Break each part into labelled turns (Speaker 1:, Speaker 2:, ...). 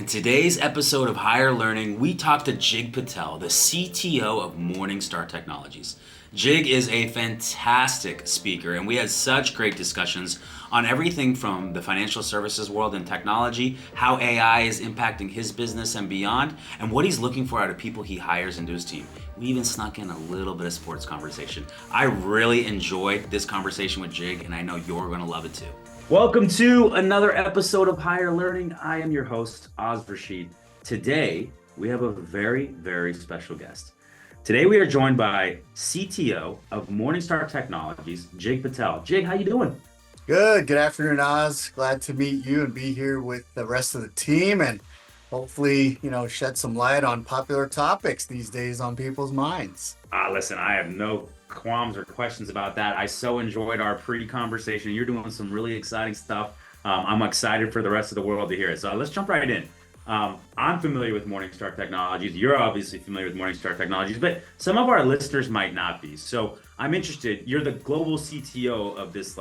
Speaker 1: In today's episode of Higher Learning, we talk to Jig Patel, the CTO of Morningstar Technologies. Jig is a fantastic speaker, and we had such great discussions on everything from the financial services world and technology, how AI is impacting his business and beyond, and what he's looking for out of people he hires into his team. We even snuck in a little bit of sports conversation. I really enjoyed this conversation with Jig, and I know you're going to love it too. Welcome to another episode of Higher Learning. I am your host, Rashid. Today, we have a very, very special guest. Today, we are joined by CTO of Morningstar Technologies, Jig Patel. Jig, how you doing?
Speaker 2: Good. Good afternoon, Oz. Glad to meet you and be here with the rest of the team and hopefully, shed some light on popular topics these days on people's minds.
Speaker 1: Listen, I have no qualms or questions about that. I so enjoyed our pre-conversation. You're doing some really exciting stuff. I'm excited for the rest of the world to hear it. So let's jump right in. I'm familiar with Morningstar Technologies. You're obviously familiar with Morningstar Technologies, but some of our listeners might not be. So I'm interested. You're the global CTO of this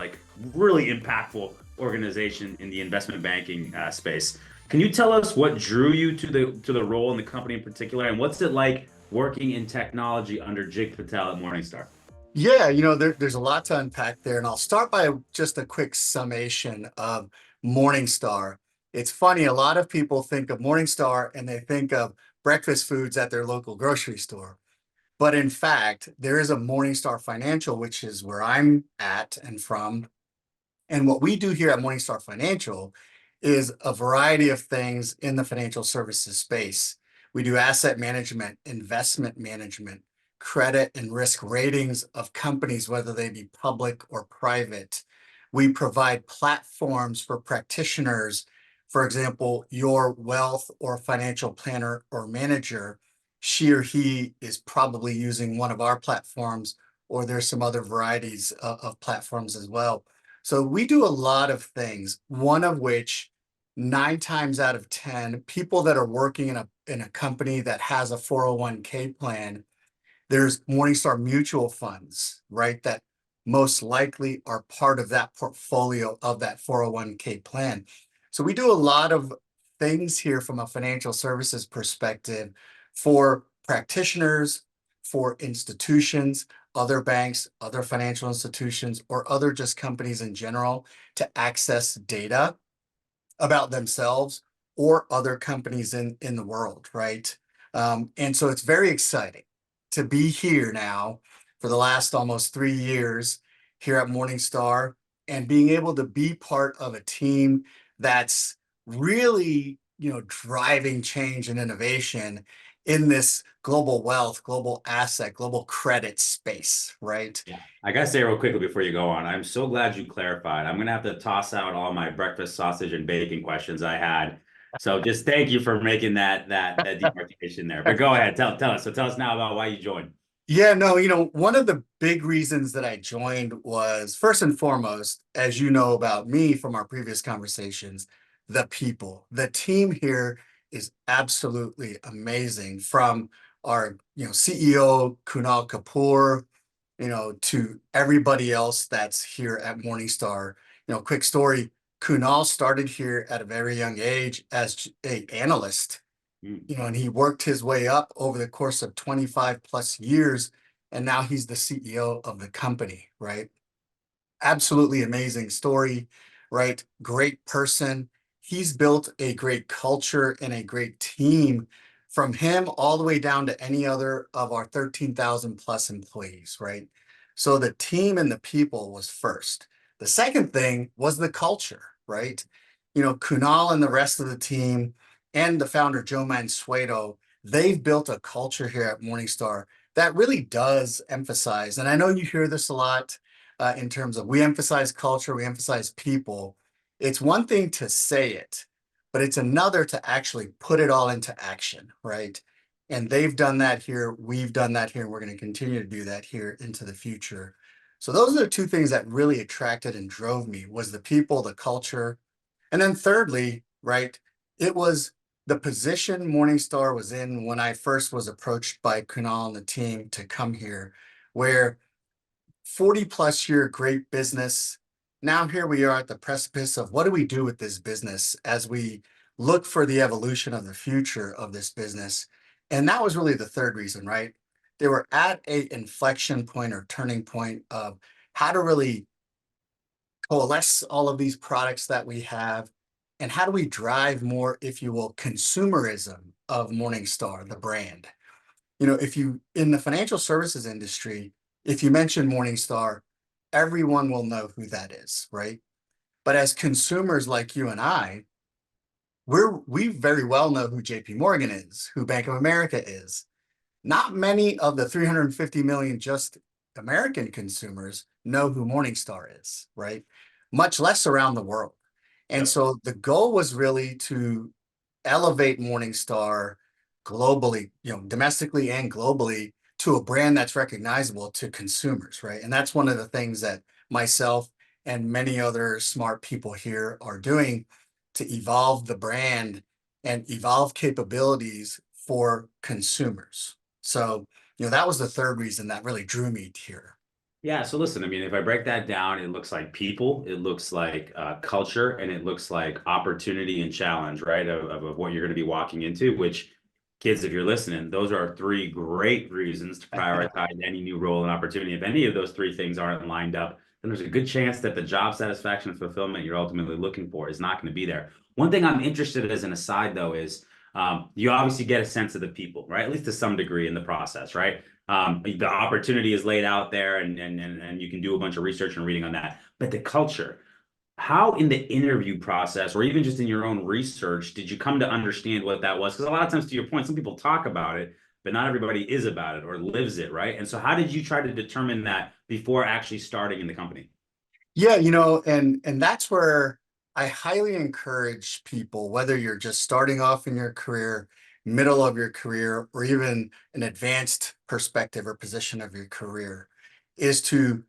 Speaker 1: really impactful organization in the investment banking space. Can you tell us what drew you to the role in the company in particular, and what's it like working in technology under Jig Patel at Morningstar?
Speaker 2: Yeah, there's a lot to unpack there, and I'll start by just a quick summation of Morningstar. It's funny, a lot of people think of Morningstar and they think of breakfast foods at their local grocery store. But in fact, there is a Morningstar Financial, which is where I'm at and from. And what we do here at Morningstar Financial is a variety of things in the financial services space. We do asset management, investment management, credit and risk ratings of companies, whether they be public or private. We provide platforms for practitioners. For example, your wealth or financial planner or manager, she or he is probably using one of our platforms, or there's some other varieties of platforms as well. So we do a lot of things, one of which 9 times out of 10, people that are working in a company that has a 401k plan, there's Morningstar mutual funds, right? That most likely are part of that portfolio of that 401k plan. So we do a lot of things here from a financial services perspective for practitioners, for institutions, other banks, other financial institutions, or other just companies in general to access data about themselves or other companies in the world, right? And so it's very exciting to be here now for the last almost 3 years here at Morningstar and being able to be part of a team that's really, driving change and innovation in this global wealth, global asset, global credit space, right?
Speaker 1: Yeah, I gotta say real quickly before you go on, I'm so glad you clarified. I'm gonna have to toss out all my breakfast sausage and bacon questions I had. So just thank you for making that demarcation there. But go ahead, tell us. So tell us now about why you joined.
Speaker 2: Yeah, no, one of the big reasons that I joined was first and foremost, as you know about me from our previous conversations, the people. The team here is absolutely amazing from our, CEO, Kunal Kapoor, to everybody else that's here at Morningstar. Quick story, Kunal started here at a very young age as a analyst,
Speaker 1: Mm.
Speaker 2: and he worked his way up over the course of 25 plus years, and now he's the CEO of the company, right? Absolutely amazing story, right? Great person. He's built a great culture and a great team from him all the way down to any other of our 13,000 plus employees, right? So the team and the people was first. The second thing was the culture, right? Kunal and the rest of the team and the founder, Joe Mansueto, they've built a culture here at Morningstar that really does emphasize, and I know you hear this a lot, in terms of we emphasize culture, we emphasize people. It's one thing to say it, but it's another to actually put it all into action, right? And they've done that here. We've done that here. And we're going to continue to do that here into the future. So those are the two things that really attracted and drove me was the people, the culture. And then thirdly, right, it was the position Morningstar was in when I first was approached by Kunal and the team to come here, where 40 plus year great business. Now here we are at the precipice of what do we do with this business as we look for the evolution of the future of this business. And that was really the third reason, right? They were at a inflection point or turning point of how to really coalesce all of these products that we have, and how do we drive more, if you will, consumerism of Morningstar, the brand. If you in the financial services industry, if you mention Morningstar, everyone will know who that is, right? But as consumers like you and I, we very well know who JP Morgan is, who Bank of America is. Not many of the 350 million just American consumers know who Morningstar is, right? Much less around the world. And
Speaker 1: Yep.
Speaker 2: so the goal was really to elevate Morningstar globally, domestically and globally, to a brand that's recognizable to consumers, right? And that's one of the things that myself and many other smart people here are doing to evolve the brand and evolve capabilities for consumers. So, that was the third reason that really drew me here.
Speaker 1: Yeah, so listen, I mean, if I break that down, it looks like people, it looks like culture, and it looks like opportunity and challenge, right? Of what you're going to be walking into, which kids, if you're listening, those are three great reasons to prioritize any new role and opportunity. If any of those three things aren't lined up, then there's a good chance that the job satisfaction and fulfillment you're ultimately looking for is not going to be there. One thing I'm interested in as an aside, though, is you obviously get a sense of the people, right? At least to some degree in the process, right? The opportunity is laid out there, and you can do a bunch of research and reading on that. But the culture, how in the interview process or even just in your own research did you come to understand what that was? Because a lot of times, to your point, some people talk about it, but not everybody is about it or lives it, right? And so how did you try to determine that before actually starting in the company?
Speaker 2: Yeah, and that's where I highly encourage people, whether you're just starting off in your career, middle of your career, or even an advanced perspective or position of your career, is to,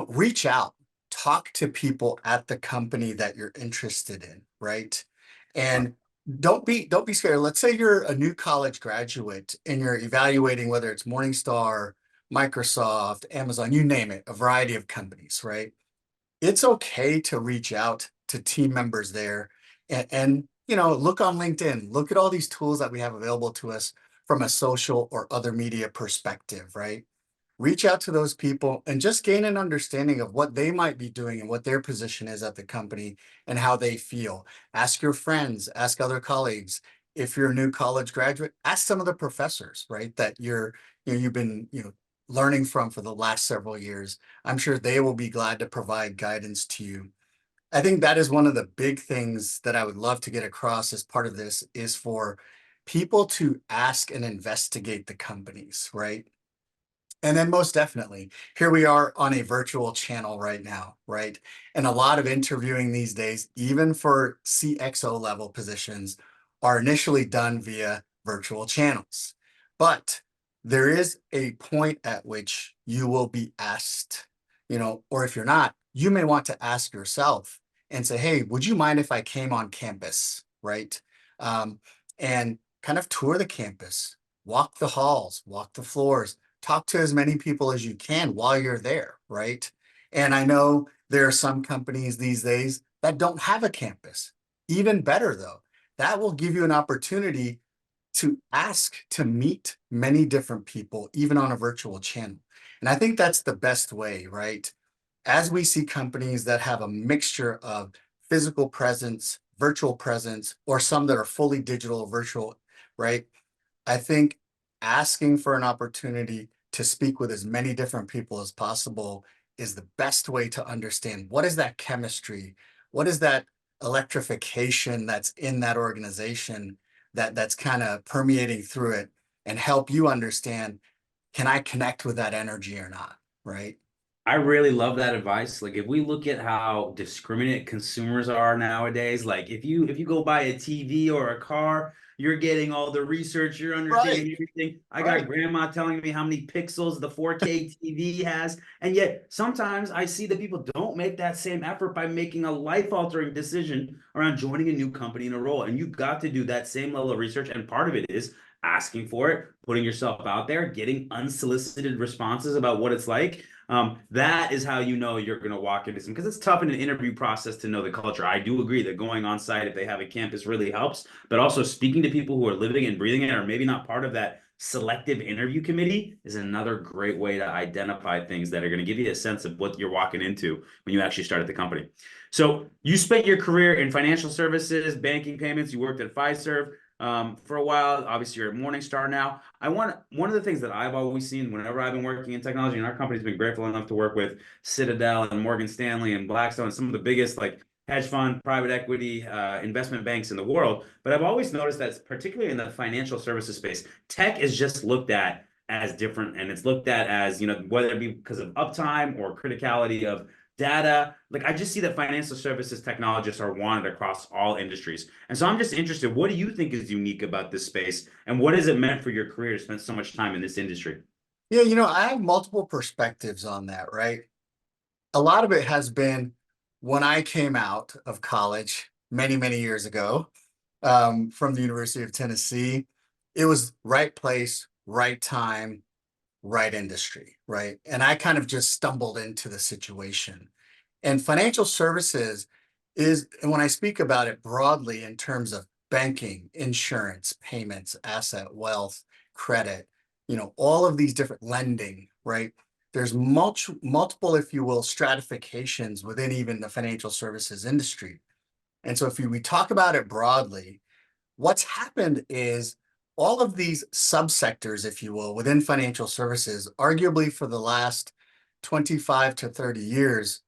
Speaker 2: reach out, talk to people at the company that you're interested in, right? And don't be scared. Let's say you're a new college graduate and you're evaluating whether it's Morningstar, Microsoft, Amazon, you name it, a variety of companies, right? It's okay to reach out to team members there and look on LinkedIn, look at all these tools that we have available to us from a social or other media perspective, right? Reach out to those people and just gain an understanding of what they might be doing and what their position is at the company and how they feel. Ask your friends, ask other colleagues. If you're a new college graduate, ask some of the professors, right? That you've been, learning from for the last several years. I'm sure they will be glad to provide guidance to you. I think that is one of the big things that I would love to get across as part of this is for people to ask and investigate the companies, right? And then most definitely, here we are on a virtual channel right now, right? And a lot of interviewing these days, even for CXO level positions, are initially done via virtual channels. But there is a point at which you will be asked, or if you're not, you may want to ask yourself and say, hey, would you mind if I came on campus, right? Um, and kind of tour the campus, walk the halls, walk the floors, talk to as many people as you can while you're there, right? And I know there are some companies these days that don't have a campus. Even better, though, that will give you an opportunity to ask to meet many different people, even on a virtual channel. And I think that's the best way, right? As we see companies that have a mixture of physical presence, virtual presence, or some that are fully digital, virtual, right? I think asking for an opportunity to speak with as many different people as possible is the best way to understand what is that chemistry, what is that electrification that's in that organization that's kind of permeating through it, and help you understand, can I connect with that energy or not, right?
Speaker 1: I really love that advice. Like if we look at how discriminate consumers are nowadays, like if you go buy a TV or a car, you're getting all the research, you're
Speaker 2: Right,
Speaker 1: understanding everything. I got
Speaker 2: right.
Speaker 1: grandma telling me how many pixels the 4K TV has, and yet sometimes I see that people don't make that same effort by making a life-altering decision around joining a new company in a role. And you got to do that same level of research, and part of it is asking for it, putting yourself out there, getting unsolicited responses about what it's like. That is how you know you're going to walk into some, because it's tough in an interview process to know the culture. I do agree that going on site, if they have a campus, really helps, but also speaking to people who are living and breathing it, or maybe not part of that selective interview committee, is another great way to identify things that are going to give you a sense of what you're walking into when you actually start at the company. So you spent your career in financial services, banking, payments. You worked at Fiserv for a while. Obviously, you're at Morningstar now. One of the things that I've always seen whenever I've been working in technology, and our company's been grateful enough to work with Citadel and Morgan Stanley and Blackstone and some of the biggest like hedge fund, private equity, investment banks in the world. But I've always noticed that, particularly in the financial services space, tech is just looked at as different, and it's looked at as, whether it be because of uptime or criticality of data. Like, I just see that financial services technologists are wanted across all industries. And so I'm just interested, what do you think is unique about this space? And what has it meant for your career to spend so much time in this industry?
Speaker 2: Yeah, I have multiple perspectives on that, right? A lot of it has been when I came out of college many, many years ago, from the University of Tennessee, it was right place, right time, right industry, right? And I kind of just stumbled into the situation. And financial services and when I speak about it broadly in terms of banking, insurance, payments, asset, wealth, credit, all of these different lending, right? There's multiple, if you will, stratifications within even the financial services industry. And so if we talk about it broadly, what's happened is all of these subsectors, if you will, within financial services, arguably for the last 25 to 30 years,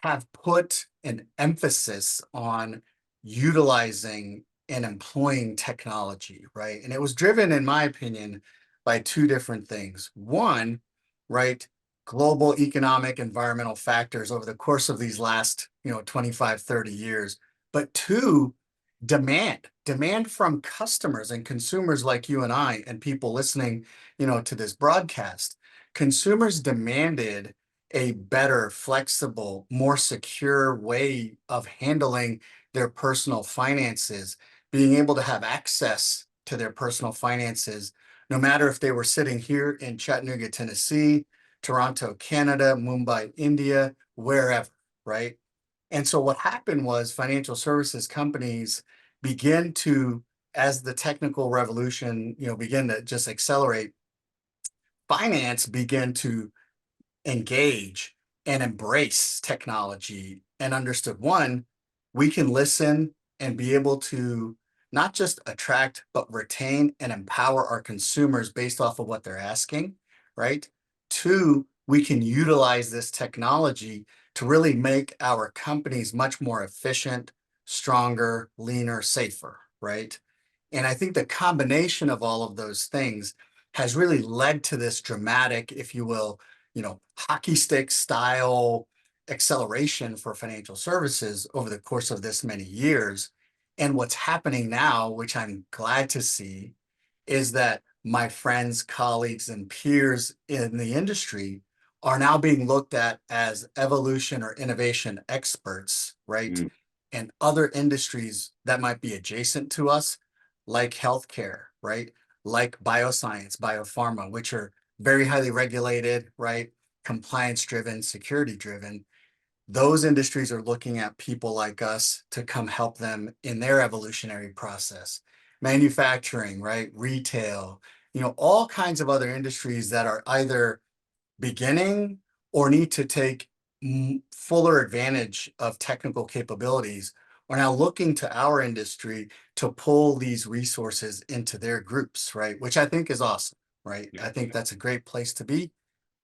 Speaker 2: have put an emphasis on utilizing and employing technology, right? And it was driven, in my opinion, by two different things. One, right, global economic environmental factors over the course of these last, 25, 30 years. But two, demand from customers and consumers like you and I and people listening, to this broadcast. Consumers demanded a better, flexible, more secure way of handling their personal finances, being able to have access to their personal finances, no matter if they were sitting here in Chattanooga, Tennessee, Toronto, Canada, Mumbai, India, wherever, right? And so what happened was financial services companies begin to, as the technical revolution, begin to just accelerate, finance began to engage and embrace technology and understood, one, we can listen and be able to not just attract, but retain and empower our consumers based off of what they're asking, right? Two, we can utilize this technology to really make our companies much more efficient, stronger, leaner, safer, right? And I think the combination of all of those things has really led to this dramatic, if you will, hockey stick style acceleration for financial services over the course of this many years. And what's happening now, which I'm glad to see, is that my friends, colleagues, and peers in the industry are now being looked at as evolution or innovation experts, right?
Speaker 1: Mm.
Speaker 2: And other industries that might be adjacent to us, like healthcare, right? Like bioscience, biopharma, which are very highly regulated, right? Compliance driven, security driven. Those industries are looking at people like us to come help them in their evolutionary process. Manufacturing, right? Retail, all kinds of other industries that are either beginning or need to take fuller advantage of technical capabilities are now looking to our industry to pull these resources into their groups, right? Which I think is awesome, right? I think that's a great place to be.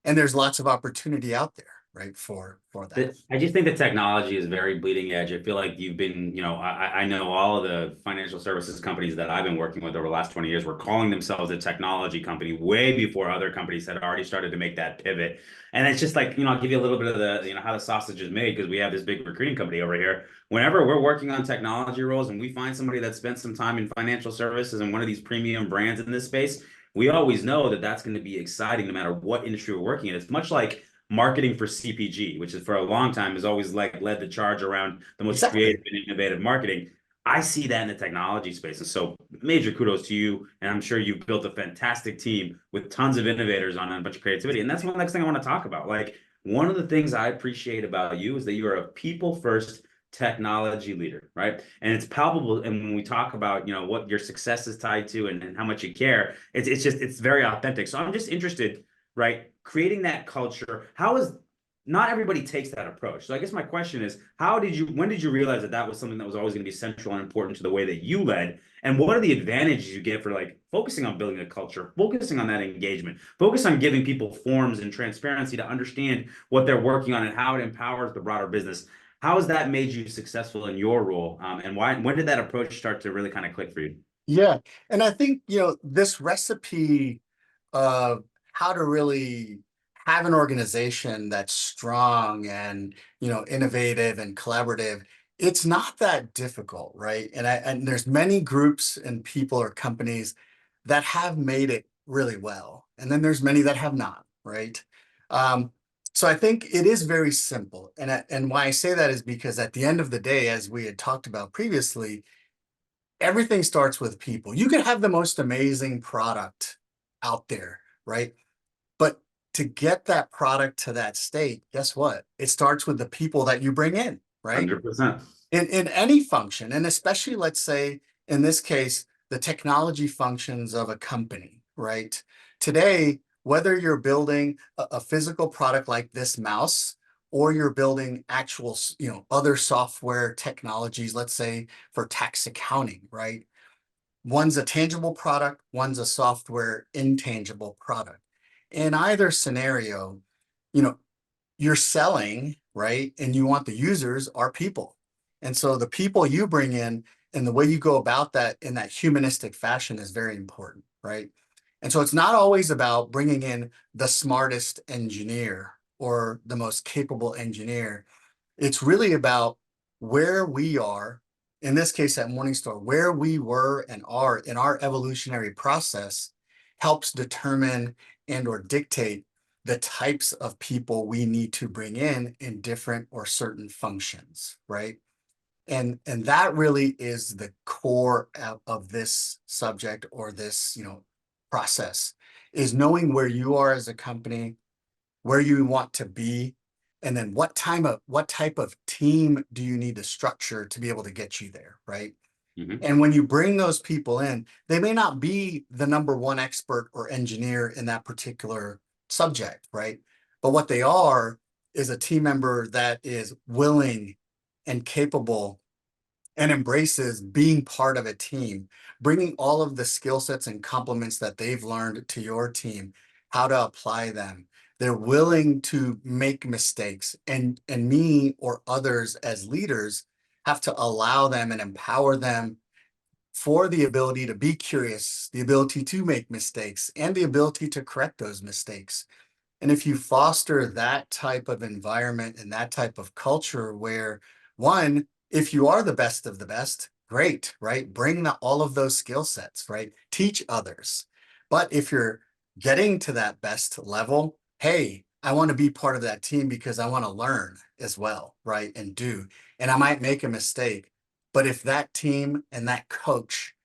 Speaker 2: And there's lots of opportunity out there, right, for that.
Speaker 1: I just think the technology is very bleeding edge. I feel like you've been, I know all of the financial services companies that I've been working with over the last 20 years were calling themselves a technology company way before other companies had already started to make that pivot. And it's just like, I'll give you a little bit of the, how the sausage is made, because we have this big recruiting company over here. Whenever we're working on technology roles and we find somebody that spent some time in financial services and one of these premium brands in this space, we always know that that's going to be exciting no matter what industry we're working in. It's much like marketing for CPG, which is for a long time has always like led the charge around the most
Speaker 2: Exactly.
Speaker 1: creative and innovative marketing. I see that in the technology space. And so major kudos to you. And I'm sure you've built a fantastic team with tons of innovators on a bunch of creativity. And that's one next thing I want to talk about. Like, one of the things I appreciate about you is that you are a people first technology leader, right? And it's palpable. And when we talk about, what your success is tied to and how much you care, it's very authentic. So I'm just interested, right? Creating that culture. How is not everybody takes that approach. So I guess my question is, when did you realize that that was something that was always going to be central and important to the way that you led? And what are the advantages you get for like focusing on building a culture, focusing on that engagement, focus on giving people forms and transparency to understand what they're working on and how it empowers the broader business? How has that made you successful in your role? And when did that approach start to really kind of click for you?
Speaker 2: Yeah. And I think, this recipe of how to really have an organization that's strong and, innovative and collaborative, it's not that difficult, right? And there's many groups and people or companies that have made it really well. And then there's many that have not, right? Um, so I think it is very simple. And why I say that is because at the end of the day, as we had talked about previously, everything starts with people. You can have the most amazing product out there, right? But to get that product to that state, guess what? It starts with the people that you bring in, right?
Speaker 1: 100%.
Speaker 2: In any function, and especially, let's say, in this case, the technology functions of a company, right? Today, whether you're building a physical product like this mouse, or you're building actual, other software technologies, let's say for tax accounting, right? One's a tangible product, one's a software intangible product. In either scenario, you know, you're selling, right? And you want the users are people. And so the people you bring in and the way you go about that in that humanistic fashion is very important, right? And so it's not always about bringing in the smartest engineer or the most capable engineer. It's really about where we are, in this case at Morningstar, where we were and are in our evolutionary process helps determine and or dictate the types of people we need to bring in different or certain functions, right? And that really is the core of this subject or this, process, is knowing where you are as a company, where you want to be, and then what type of team do you need to structure to be able to get you there, right?
Speaker 1: Mhm.
Speaker 2: And when you bring those people in, they may not be the number one expert or engineer in that particular subject, right? But what they are is a team member that is willing and capable and embraces being part of a team, bringing all of the skill sets and complements that they've learned to your team, how to apply them. They're willing to make mistakes, and me or others as leaders have to allow them and empower them for the ability to be curious, the ability to make mistakes, and the ability to correct those mistakes. And if you foster that type of environment and that type of culture where, one, if you are the best of the best, great, right? Bring all of those skill sets, right? Teach others. But if you're getting to that best level, hey, I want to be part of that team because I want to learn as well, right? And do. And I might make a mistake. But if that team and that coach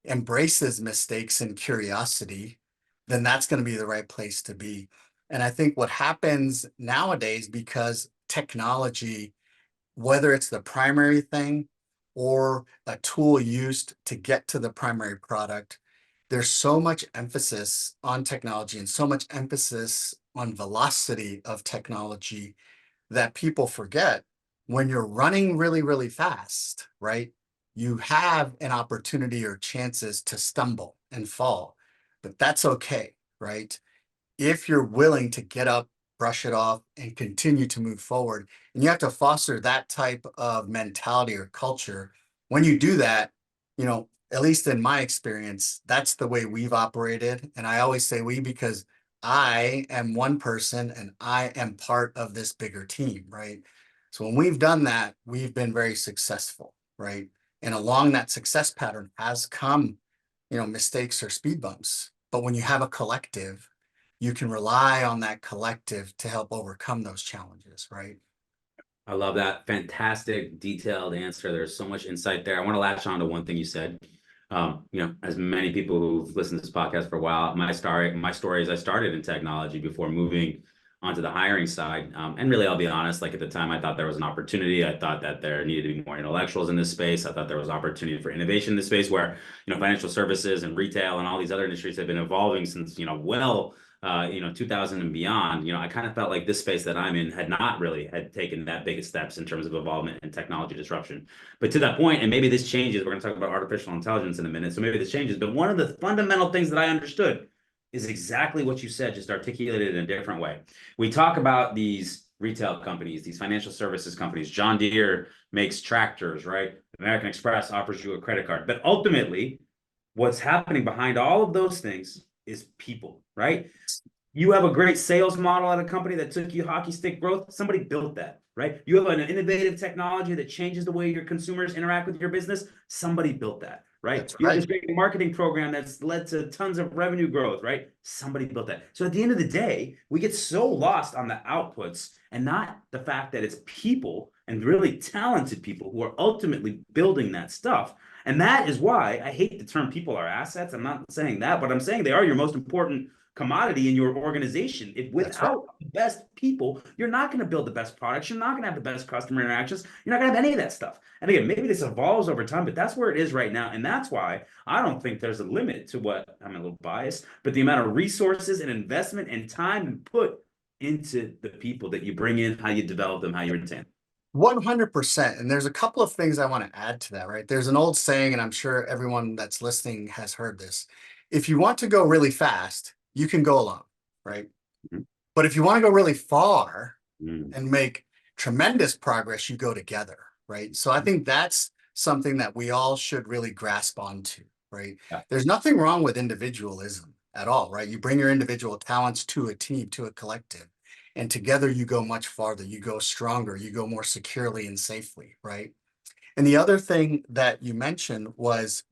Speaker 2: embraces mistakes and curiosity, then that's going to be the right place to be. And I think what happens nowadays, because technology, whether it's the primary thing or a tool used to get to the primary product, there's so much emphasis on technology and so much emphasis on velocity of technology that people forget when you're running really, really fast, right? You have an opportunity or chances to stumble and fall, but that's okay, right? If you're willing to get up, brush it off, and continue to move forward. And you have to foster that type of mentality or culture. When you do that, at least in my experience, that's the way we've operated. And I always say we because I am one person and I am part of this bigger team, right? So when we've done that, we've been very successful, right? And along that success pattern has come, mistakes or speed bumps. But when you have a collective, you can rely on that collective to help overcome those challenges, right?
Speaker 1: I love that. Fantastic, detailed answer. There's so much insight there. I want to latch on to one thing you said. As many people who've listened to this podcast for a while, my story is I started in technology before moving onto the hiring side. And really, I'll be honest, like at the time, I thought there was an opportunity. I thought that there needed to be more intellectuals in this space. I thought there was opportunity for innovation in this space where, financial services and retail and all these other industries have been evolving since, 2000 and beyond. I kind of felt like this space that I'm in had not really had taken that big of steps in terms of involvement and technology disruption. But to that point, and maybe this changes, we're going to talk about artificial intelligence in a minute. So maybe this changes. But one of the fundamental things that I understood is exactly what you said, just articulated in a different way. We talk about these retail companies, these financial services companies. John Deere makes tractors, right? American Express offers you a credit card. But ultimately, what's happening behind all of those things is people, right? You have a great sales model at a company that took you hockey stick growth. Somebody built that, right? You have an innovative technology that changes the way your consumers interact with your business. Somebody built that, right?
Speaker 2: That's
Speaker 1: You have
Speaker 2: right.
Speaker 1: this great marketing program that's led to tons of revenue growth, right? Somebody built that. So at the end of the day, we get so lost on the outputs and not the fact that it's people and really talented people who are ultimately building that stuff. And that is why I hate the term people are assets. I'm not saying that, but I'm saying they are your most important commodity in your organization. If
Speaker 2: That's right.
Speaker 1: without the best people, you're not going to build the best products. You're not going to have the best customer interactions. You're not going to have any of that stuff. And again, maybe this evolves over time, but that's where it is right now. And that's why I don't think there's a limit to what I'm a little biased, but the amount of resources and investment and time you put into the people that you bring in, how you develop them, how you retain them.
Speaker 2: 100%. And there's a couple of things I want to add to that, right? There's an old saying, and I'm sure everyone that's listening has heard this. If you want to go really fast, you can go alone, right?
Speaker 1: Mhm.
Speaker 2: But if you want to go really far
Speaker 1: Mm.
Speaker 2: and make tremendous progress, you go together, right? So I think that's something that we all should really grasp onto, right?
Speaker 1: Yeah.
Speaker 2: There's nothing wrong with individualism at all, right? You bring your individual talents to a team, to a collective, and together you go much farther, you go stronger, you go more securely and safely, right? And the other thing that you mentioned was,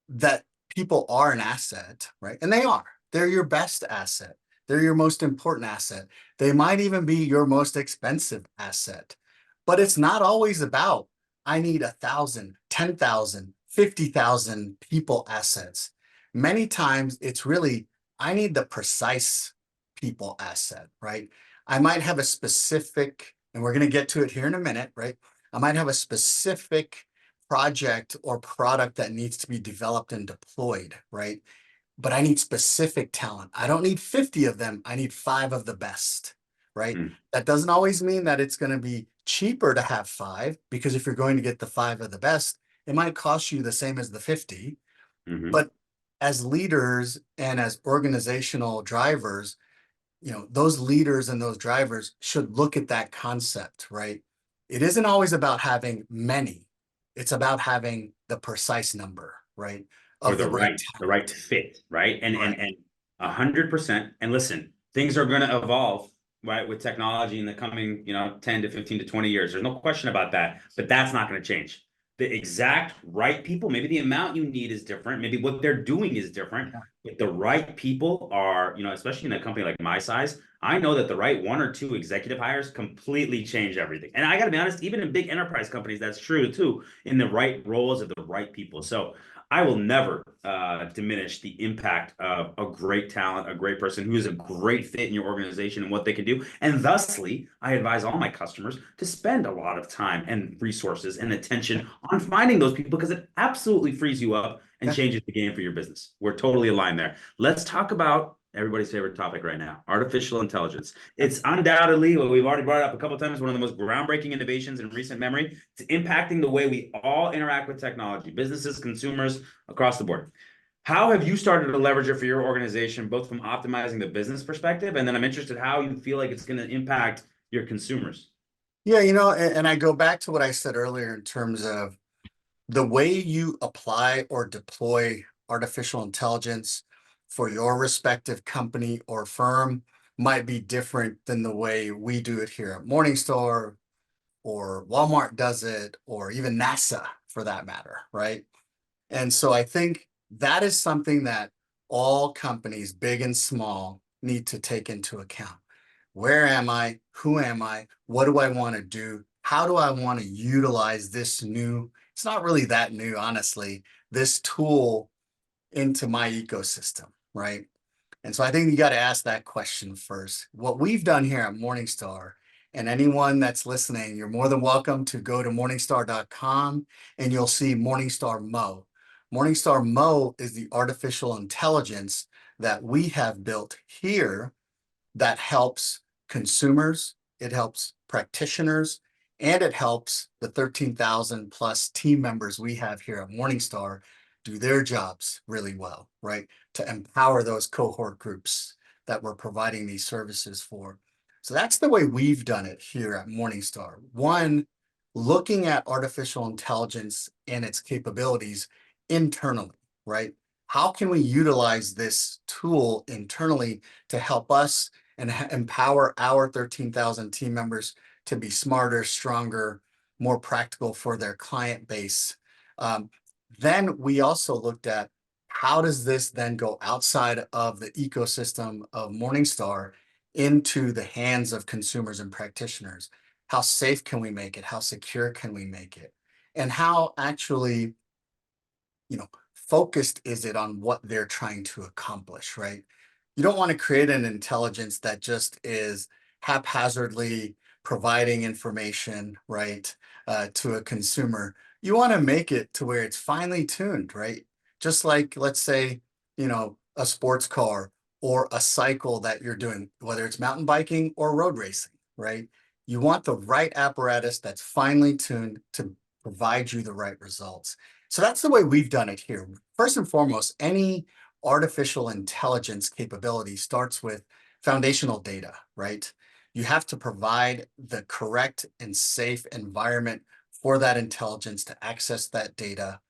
Speaker 2: that people are an asset, right? And they are. They're your best asset. They're your most important asset. They might even be your most expensive asset. But it's not always about, I need 1,000, 10,000, 50,000 people assets. Many times it's really, I need the precise people asset, right? I might have a specific, and we're going to get to it here in a minute, right? I might have a specific project or product that needs to be developed and deployed, right? But I need specific talent. I don't need 50 of them. I need 5 of the best, right?
Speaker 1: Mm.
Speaker 2: That doesn't always mean that it's going to be cheaper to have 5, because if you're going to get the 5 of the best, it might cost you the same as the 50.
Speaker 1: Mm-hmm.
Speaker 2: But as leaders and as organizational drivers, those leaders and those drivers should look at that concept, right? It isn't always about having many. It's about having the precise number, right?
Speaker 1: Or
Speaker 2: Of the right
Speaker 1: the
Speaker 2: talent.
Speaker 1: right fit, right? And
Speaker 2: Right.
Speaker 1: and and 100%. And listen, things are going to evolve, right, with technology in the coming, 10 to 15 to 20 years. There's no question about that, but that's not going to change. The exact right people, maybe the amount you need is different, maybe what they're doing is different, but the right people are, especially in a company like my size, I know that the right one or two executive hires completely change everything. And I got to be honest, even in big enterprise companies, that's true too, in the right roles of the right people. So I will never diminish the impact of a great talent, a great person who is a great fit in your organization and what they can do. And thusly, I advise all my customers to spend a lot of time and resources and attention on finding those people because it absolutely frees you up and
Speaker 2: Yeah.
Speaker 1: changes the game for your business. We're totally aligned there. Let's talk about everybody's favorite topic right now, artificial intelligence. It's undoubtedly, what we've already brought up a couple of times, one of the most groundbreaking innovations in recent memory. It's impacting the way we all interact with technology, businesses, consumers, across the board. How have you started to leverage it for your organization, both from optimizing the business perspective, and then I'm interested how you feel like it's going to impact your consumers?
Speaker 2: Yeah, and I go back to what I said earlier in terms of the way you apply or deploy artificial intelligence for your respective company or firm might be different than the way we do it here at Morningstar, or Walmart does it, or even NASA for that matter, right? And so I think that is something that all companies, big and small, need to take into account. Where am I? Who am I? What do I want to do? How do I want to utilize this new, it's not really that new, honestly, this tool into my ecosystem, right? And so I think you got to ask that question first. What we've done here at Morningstar, and anyone that's listening, you're more than welcome to go to morningstar.com and you'll see Morningstar Mo. Morningstar Mo is the artificial intelligence that we have built here that helps consumers, it helps practitioners, and it helps the 13,000 plus team members we have here at Morningstar do their jobs really well, right? To empower those cohort groups that we're providing these services for. So that's the way we've done it here at Morningstar. One, looking at artificial intelligence and its capabilities internally, right? How can we utilize this tool internally to help us and empower our 13,000 team members to be smarter, stronger, more practical for their client base? Then we also looked at how does this then go outside of the ecosystem of Morningstar into the hands of consumers and practitioners? How safe can we make it? How secure can we make it? And how actually, focused is it on what they're trying to accomplish, right? You don't want to create an intelligence that just is haphazardly providing information, right, to a consumer. You want to make it to where it's finely tuned, right? Just like, let's say, a sports car or a cycle that you're doing, whether it's mountain biking or road racing, right? You want the right apparatus that's finely tuned to provide you the right results. So that's the way we've done it here. First and foremost, any artificial intelligence capability starts with foundational data, right? You have to provide the correct and safe environment for that intelligence to access that data.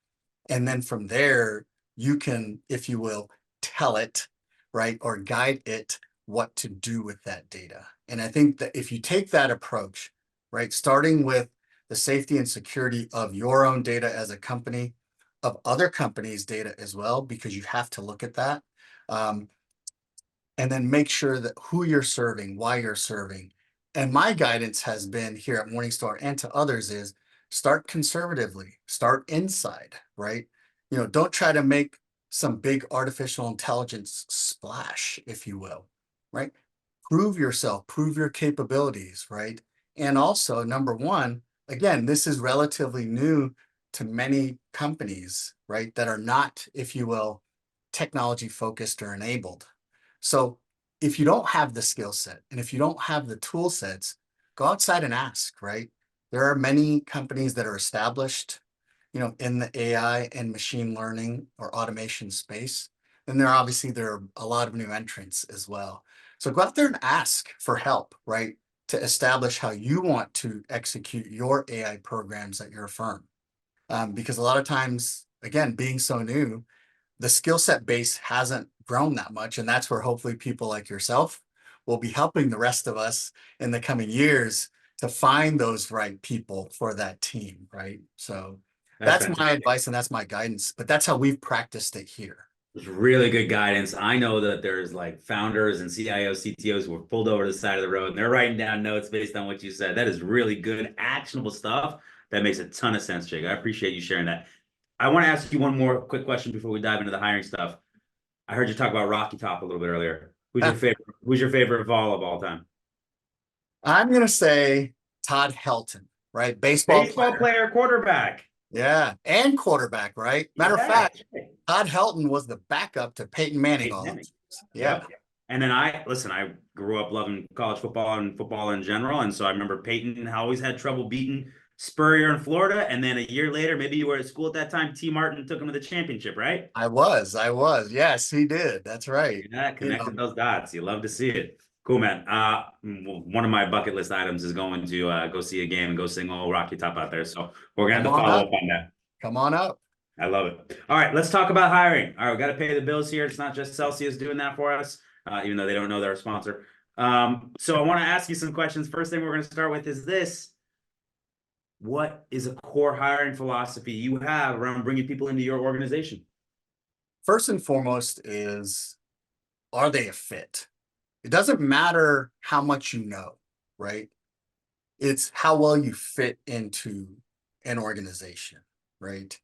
Speaker 2: And then from there, you can, if you will, tell it, right, or guide it what to do with that data. And I think that if you take that approach, right, starting with the safety and security of your own data as a company, of other companies' data as well, because you have to look at that. And then make sure that who you're serving, why you're serving. And my guidance has been here at Morningstar and to others is start conservatively, start inside, right? Don't try to make some big artificial intelligence splash, if you will, right? Prove yourself, prove your capabilities, right? And also, number one, again, this is relatively new to many companies, right, that are not, if you will, technology focused or enabled. So if you don't have the skill set and if you don't have the tool sets, go outside and ask, right? There are many companies that are established, in the AI and machine learning or automation space. And there are a lot of new entrants as well. So go out there and ask for help, right? To establish how you want to execute your AI programs at your firm. Because a lot of times, again, being so new, the skill set base hasn't grown that much. And that's where hopefully people like yourself will be helping the rest of us in the coming years to find those right people for that team, right? So
Speaker 1: That's
Speaker 2: that's my
Speaker 1: fantastic.
Speaker 2: advice and that's my guidance, but that's how we've practiced it here.
Speaker 1: It's really good guidance. I know that there's like founders and CIOs, CTOs who were pulled over to the side of the road and they're writing down notes based on what you said. That is really good, actionable stuff. That makes a ton of sense, Jake. I appreciate you sharing that. I want to ask you one more quick question before we dive into the hiring stuff. I heard you talk about Rocky Top a little bit earlier. Who's your
Speaker 2: Ah,
Speaker 1: favorite? Who's your favorite vol of all time?
Speaker 2: I'm going to say Todd Helton, right? Baseball
Speaker 1: Baseball
Speaker 2: player.
Speaker 1: player, quarterback.
Speaker 2: Yeah. And quarterback, right? Matter of
Speaker 1: Yeah.
Speaker 2: fact, Todd Helton was the backup to Peyton Manning
Speaker 1: Peyton
Speaker 2: all those
Speaker 1: Manning.
Speaker 2: years. Yeah.
Speaker 1: Yep. And then I grew up loving college football and football in general. And so I remember Peyton always had trouble beating Spurrier in Florida. And then a year later, maybe you were at school at that time, T. Martin took him to the championship, right?
Speaker 2: I was. Yes, he did. That's right.
Speaker 1: Yeah,
Speaker 2: You know,
Speaker 1: connected those dots. You love to see it. Cool, man. One of my bucket list items is going to go see a game and go sing old Rocky Top out there. So we're gonna
Speaker 2: come
Speaker 1: have to
Speaker 2: on
Speaker 1: follow
Speaker 2: up.
Speaker 1: up on that.
Speaker 2: Come on up.
Speaker 1: I love it. All right, let's talk about hiring. All right, we got to pay the bills here. It's not just Celsius doing that for us, even though they don't know they're a sponsor. So I want to ask you some questions. First thing we're going to start with is this. What is a core hiring philosophy you have around bringing people into your organization?
Speaker 2: First and foremost is, are they a fit? It doesn't matter how much you know, right? It's how well you fit into an organization, right?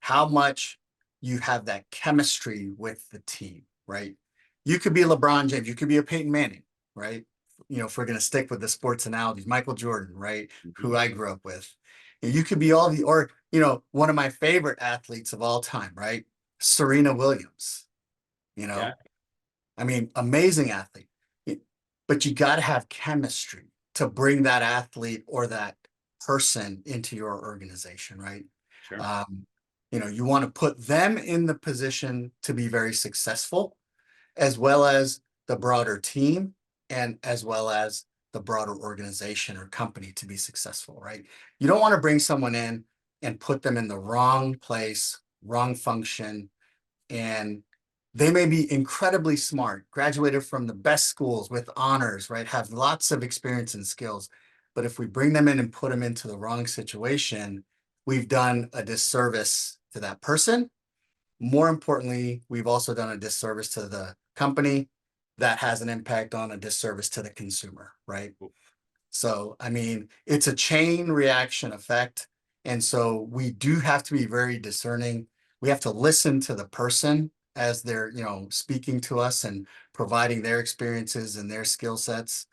Speaker 2: How much you have that chemistry with the team, right? You could be LeBron James, you could be a Peyton Manning, right? If we're going to stick with the sports analogies, Michael Jordan, right?
Speaker 1: Mhm.
Speaker 2: Who I grew up with. And you could be all the, or, one of my favorite athletes of all time, right? Serena Williams, you
Speaker 1: Yeah,
Speaker 2: know, I mean, amazing athlete. But you got to have chemistry to bring that athlete or that person into your organization, right?
Speaker 1: sure.
Speaker 2: Um, you want to put them in the position to be very successful, as well as the broader team and as well as the broader organization or company to be successful, right? You don't want to bring someone in and put them in the wrong place, wrong function, and they may be incredibly smart, graduated from the best schools with honors, right? Have lots of experience and skills. But if we bring them in and put them into the wrong situation, we've done a disservice to that person. More importantly, we've also done a disservice to the company that has an impact on a disservice to the consumer, right? So, I mean, it's a chain reaction effect. And so we do have to be very discerning. We have to listen to the person as they're, speaking to us and providing their experiences and their skill sets.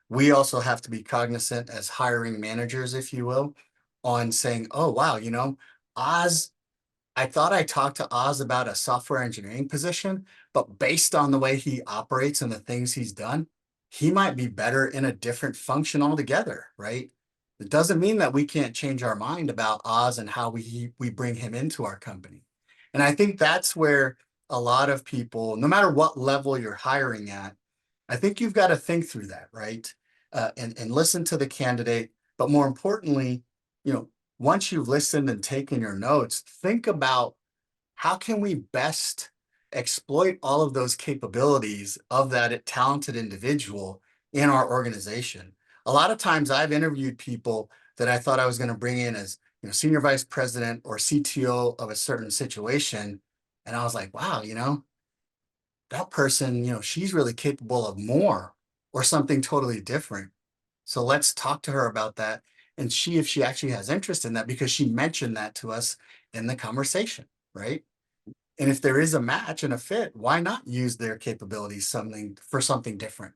Speaker 2: We also have to be cognizant as hiring managers, if you will, on saying, oh, wow, Oz I thought I talked to Oz about a software engineering position, but based on the way he operates and the things he's done, he might be better in a different function altogether, right? It doesn't mean that we can't change our mind about Oz and how we bring him into our company. And I think that's where a lot of people, no matter what level you're hiring at, I think you've got to think through that, right? And listen to the candidate, but more importantly, you know, once you've listened and taken your notes, think about how can we best exploit all of those capabilities of that talented individual in our organization. A lot of times I've interviewed people that I thought I was going to bring in as, senior vice president or CTO of a certain situation. And I was like, wow, that person, she's really capable of more or something totally different. So let's talk to her about that and see if she actually has interest in that because she mentioned that to us in the conversation, right? And if there is a match and a fit, why not use their capabilities something for something different?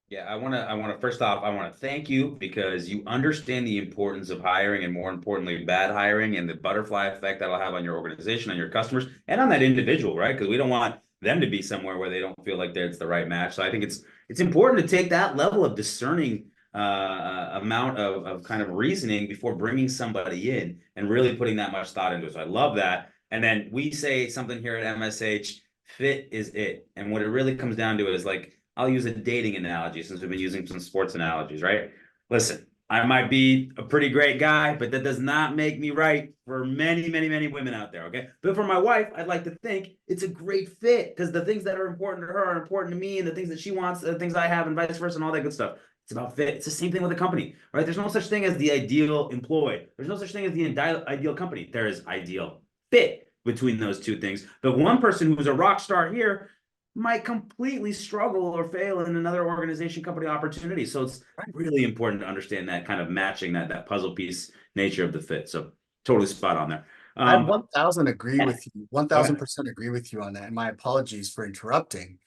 Speaker 1: Yeah, I want to first off, I want to thank you because you understand the importance of hiring and more importantly, bad hiring and the butterfly effect that'll have on your organization, on your customers, and on that individual, right? Because we don't want them to be somewhere where they don't feel like it's the right match. So I think it's important to take that level of discerning amount of kind of reasoning before bringing somebody in and really putting that much thought into it. So I love that. And then we say something here at MSH, fit is it. And what it really comes down to is like I'll use a dating analogy since we've been using some sports analogies, right? Listen, I might be a pretty great guy, but that does not make me right for many, many, many women out there, okay? But for my wife, I'd like to think it's a great fit because the things that are important to her are important to me, and the things that she wants, the things I have, and vice versa, and all that good stuff. It's about fit. It's the same thing with a company, right? There's no such thing as the ideal employee. There's no such thing as the ideal company. There is ideal fit between those two things. But one person who's a rock star here might completely struggle or fail in another organization company opportunity. So it's really important to understand that kind of matching that puzzle piece nature of the fit. So totally spot on there.
Speaker 2: I
Speaker 1: Um,
Speaker 2: 1000 agree
Speaker 1: yeah,
Speaker 2: with you,
Speaker 1: go ahead.
Speaker 2: 1000% agree with you on that. And my apologies for interrupting.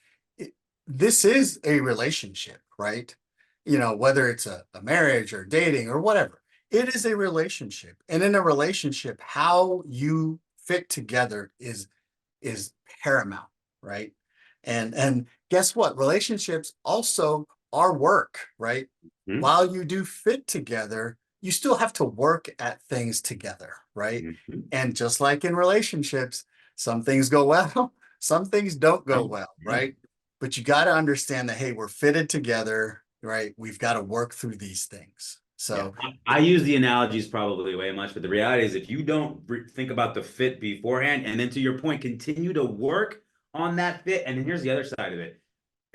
Speaker 2: This is a relationship, right? Whether it's a marriage or dating or whatever, it is a relationship. And in a relationship, how you fit together is paramount, right? And guess what? Relationships also are work, right?
Speaker 1: Mhm.
Speaker 2: While you do fit together, you still have to work at things together, right?
Speaker 1: Mhm.
Speaker 2: And just like in relationships, some things go well, some things don't go well,
Speaker 1: Yeah.
Speaker 2: right? But you got to understand that, hey, we're fitted together, right? We've got to work through these things.
Speaker 1: Yeah,
Speaker 2: So,
Speaker 1: I use the analogies probably way much, but the reality is if you don't think about the fit beforehand, and then to your point, continue to work on that fit, and then here's the other side of it.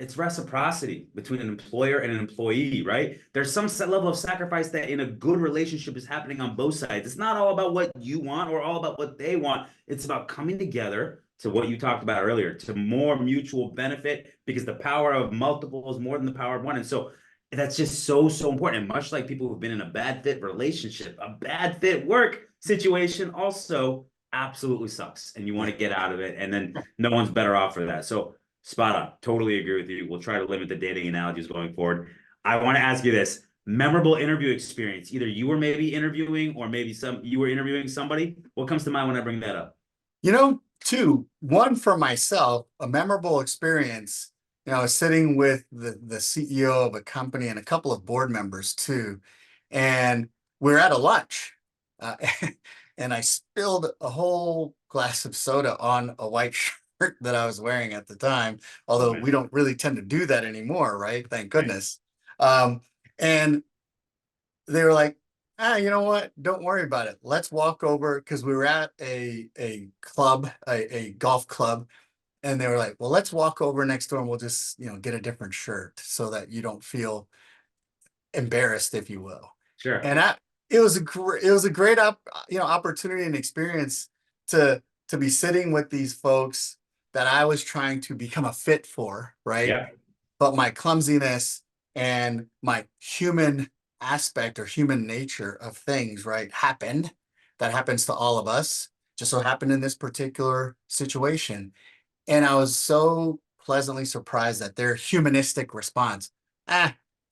Speaker 1: It's reciprocity between an employer and an employee, right? There's some level of sacrifice that in a good relationship is happening on both sides. It's not all about what you want or all about what they want. It's about coming together to what you talked about earlier, to more mutual benefit because the power of multiple is more than the power of one. And so that's just so, so important. And much like people who've been in a bad fit relationship, a bad fit work situation also absolutely sucks. And you want
Speaker 2: yeah.
Speaker 1: to get out of it. And then no one's better off for that. So Spot on. Totally agree with you. We'll try to limit the dating analogies going forward. I want to ask you this memorable interview experience. Either you were maybe interviewing or maybe you were interviewing somebody. What comes to mind when I bring that up?
Speaker 2: Two, one for myself, a memorable experience. I was sitting with the CEO of a company and a couple of board members too, and we're at a lunch, uh, and I spilled a whole glass of soda on a white shirt that I was wearing at the time.
Speaker 1: Oh
Speaker 2: Although
Speaker 1: man.
Speaker 2: we don't really tend to do that anymore, right? Thank
Speaker 1: Right.
Speaker 2: goodness. Um, and they were like, you know what? Don't worry about it. Let's walk over because we were at a club, a golf club, and they were like, well, let's walk over next door and we'll just, get a different shirt so that you don't feel embarrassed, if you will.
Speaker 1: Sure.
Speaker 2: And it was a great opportunity and experience to be sitting with these folks that I was trying to become a fit for, right?
Speaker 1: Yeah.
Speaker 2: But my clumsiness and my human aspect or human nature of things, right, happened. That happens to all of us. Just so happened in this particular situation. And I was so pleasantly surprised at their humanistic response.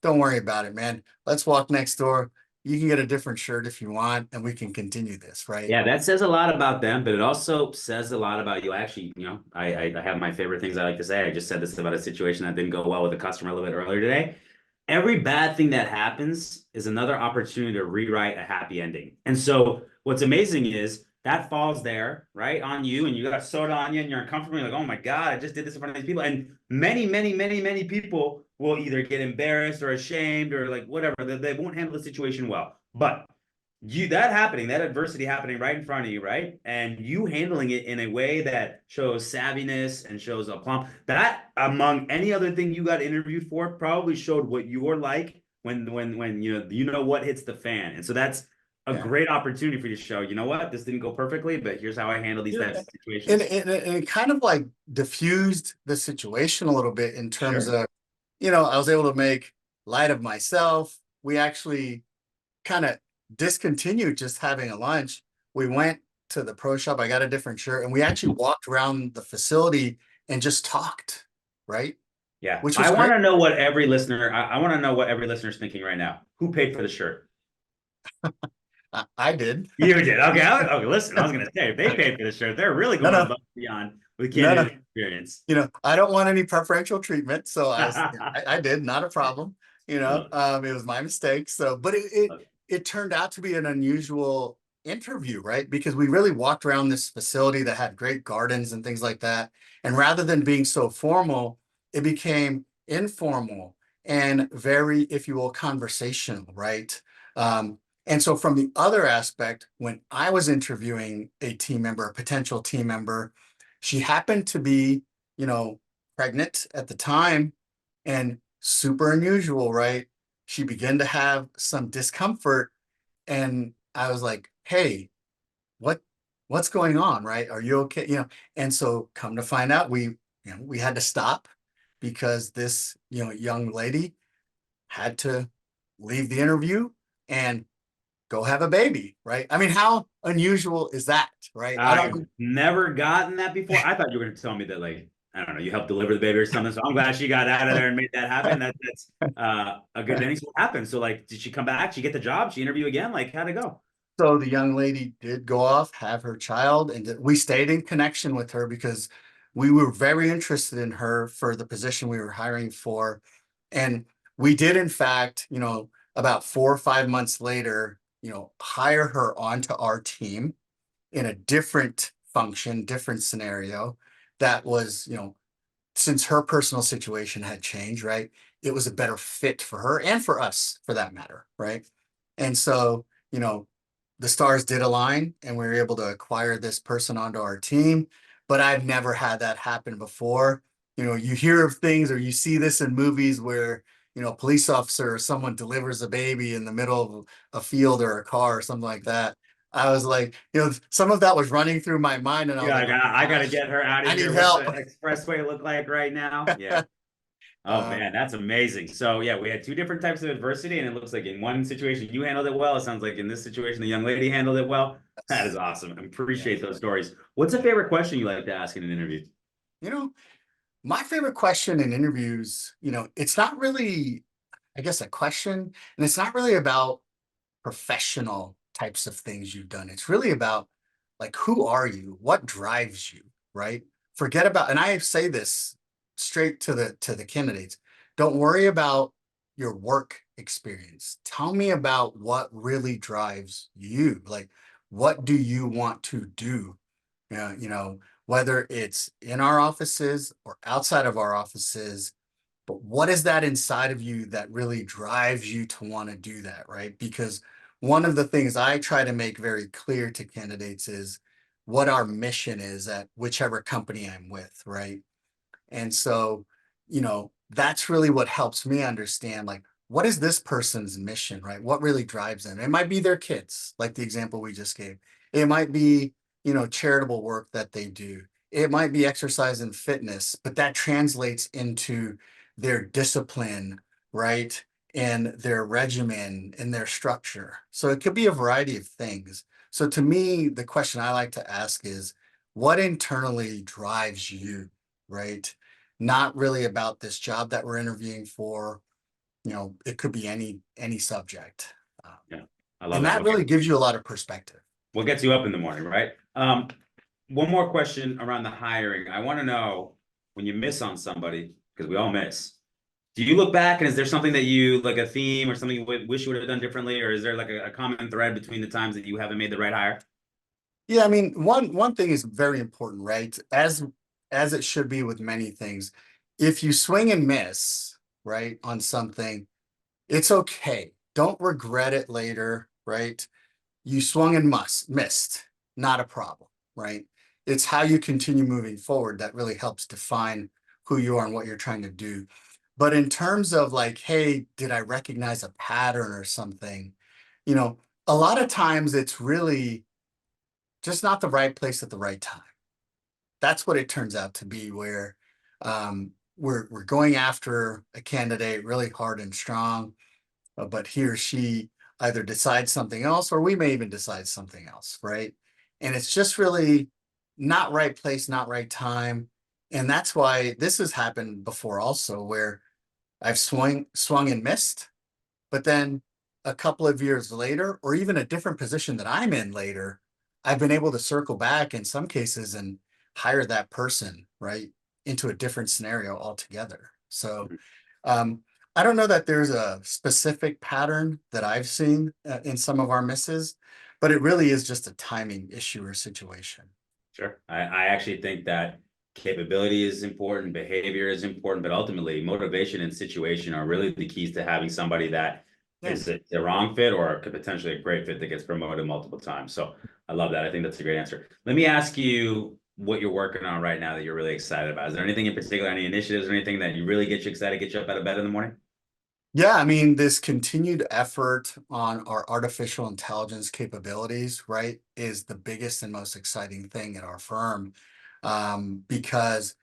Speaker 2: Don't worry about it, man. Let's walk next door. You can get a different shirt if you want, and we can continue this, right?
Speaker 1: Yeah, that says a lot about them, but it also says a lot about you. Actually, I have my favorite things I like to say. I just said this about a situation that didn't go well with a customer a little bit earlier today. Every bad thing that happens is another opportunity to rewrite a happy ending. And so what's amazing is that falls there, right, on you, and you got soda on you, and you're uncomfortable. You're like, oh my God, I just did this in front of these people. And many, many, many, many people will either get embarrassed or ashamed or like whatever. They won't handle the situation well. But that adversity happening right in front of you, right? And you handling it in a way that shows savviness and shows aplomb. That among any other thing you got interviewed for probably showed what you're like when you know what hits the fan. And so that's a
Speaker 2: Yeah.
Speaker 1: great opportunity for you to show, you know what, this didn't go perfectly, but here's how I handle these types of
Speaker 2: And,
Speaker 1: situations.
Speaker 2: and it kind of like diffused the situation a little bit in terms
Speaker 1: Sure.
Speaker 2: of, I was able to make light of myself. We actually kind of discontinued just having a lunch. We went to the pro shop. I got a different shirt, and we actually walked around the facility and just talked, right?
Speaker 1: Yeah.
Speaker 2: Which
Speaker 1: I
Speaker 2: was
Speaker 1: want
Speaker 2: great.
Speaker 1: to know what every listener, I want to know what every listener's thinking right now. Who paid for the shirt?
Speaker 2: I did.
Speaker 1: You did. Okay. Okay. Listen, I was going to say, if they paid for the shirt, they're really
Speaker 2: No,
Speaker 1: going
Speaker 2: no,
Speaker 1: above and beyond with
Speaker 2: no, no.
Speaker 1: candidate experience.
Speaker 2: I don't want any preferential treatment. So I did, not a problem.
Speaker 1: Love it.
Speaker 2: It was my mistake. So, but it
Speaker 1: Love it.
Speaker 2: it turned out to be an unusual interview, right? Because we really walked around this facility that had great gardens and things like that. And rather than being so formal, it became informal and very, if you will, conversational, right? And so from the other aspect, when I was interviewing a team member, a potential team member, she happened to be, you know, pregnant at the time and super unusual, right? She began to have some discomfort and I was like, "Hey, what what's going on, right? Are you okay?" And so come to find out we had to stop because this, young lady had to leave the interview and go have a baby, right? I mean, how unusual is that, right? I
Speaker 1: I've
Speaker 2: don't
Speaker 1: never gotten that before. I thought you were going to tell me that, like, I don't know, you helped deliver the baby or something. So I'm glad she got out of there and made that happen. That's a good thing. So what happened? So, like, did she come back? Did she get the job? She interview again? Like, how'd it go?
Speaker 2: So the young lady did go off, have her child, and we stayed in connection with her because we were very interested in her for the position we were hiring for. And we did, in fact, about 4 or 5 months later, hire her onto our team in a different function, different scenario that was, since her personal situation had changed, right? It was a better fit for her and for us for that matter, right? And so, the stars did align and we were able to acquire this person onto our team. But I've never had that happen before. You hear of things or you see this in movies where, a police officer or someone delivers a baby in the middle of a field or a car or something like that. I was like, some of that was running through my mind and I was
Speaker 1: Yeah,
Speaker 2: like, oh my
Speaker 1: I got to
Speaker 2: gosh,
Speaker 1: get her out of
Speaker 2: I need
Speaker 1: here. What's the
Speaker 2: help.
Speaker 1: expressway look like right now? Yeah. Oh
Speaker 2: Um,
Speaker 1: man, that's amazing. So yeah, we had two different types of adversity, and it looks like in one situation you handled it well. It sounds like in this situation the young lady handled it well. That is awesome. I
Speaker 2: yeah.
Speaker 1: appreciate those stories. What's a favorite question you like to ask in an interview?
Speaker 2: You know, My favorite question in interviews, it's not really, I guess, a question, and it's not really about professional types of things you've done. It's really about like who are you? What drives you, right? Forget about, and I say this straight to the candidates. Don't worry about your work experience. Tell me about what really drives you. Like what do you want to do? Whether it's in our offices or outside of our offices, but what is that inside of you that really drives you to want to do that, right? Because one of the things I try to make very clear to candidates is what our mission is at whichever company I'm with, right? And so, that's really what helps me understand like what is this person's mission, right? What really drives them? It might be their kids, like the example we just gave. It might be, charitable work that they do. It might be exercise and fitness, but that translates into their discipline, right? And their regimen and their structure. So it could be a variety of things. So to me, the question I like to ask is what internally drives you, right? Not really about this job that we're interviewing for. It could be any subject.
Speaker 1: Yeah, I love
Speaker 2: And
Speaker 1: it.
Speaker 2: that really gives you a lot of perspective.
Speaker 1: What gets you up in the morning, right? One more question around the hiring. I want to know when you miss on somebody, because we all miss. Do you look back and is there something that you like a theme or something you wish you would have done differently, or is there like a common thread between the times that you haven't made the right hire?
Speaker 2: Yeah, I mean, one thing is very important, right? As it should be with many things. If you swing and miss, right, on something, it's okay. Don't regret it later, right? You swung and missed, not a problem, right? It's how you continue moving forward that really helps define who you are and what you're trying to do. But in terms of like, hey, did I recognize a pattern or something? You know, a lot of times it's really just not the right place at the right time. That's what it turns out to be, where we're going after a candidate really hard and strong, but he or she either decides something else, or we may even decide something else, right? And it's just really not right place, not right time. And that's why this has happened before also, where I've swung and missed, but then a couple of years later, or even a different position that I'm in later, I've been able to circle back in some cases and hire that person, right, into a different scenario altogether. So
Speaker 1: Mhm.
Speaker 2: um, I don't know that there's a specific pattern that I've seen in some of our misses, but it really is just a timing issue or situation.
Speaker 1: Sure. I actually think that capability is important, behavior is important, but ultimately motivation and situation are really the keys to having somebody that
Speaker 2: Yeah.
Speaker 1: is the wrong fit or could potentially a great fit that gets promoted multiple times. So I love that. I think that's a great answer. Let me ask you what you're working on right now that you're really excited about. Is there anything in particular, any initiatives or anything that you really get you excited, get you up out of bed in the morning?
Speaker 2: Yeah, I mean, this continued effort on our artificial intelligence capabilities, right, is the biggest and most exciting thing at our firm, because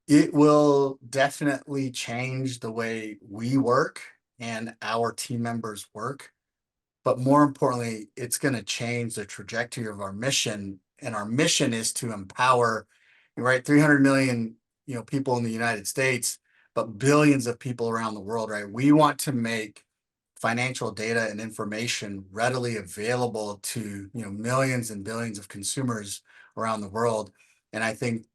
Speaker 2: it will definitely change the way we work and our team members work. But more importantly, it's going to change the trajectory of our mission. And our mission is to empower, right, 300 million, people in the United States, but billions of people around the world, right? We want to make financial data and information readily available to, millions and billions of consumers around the world. And I think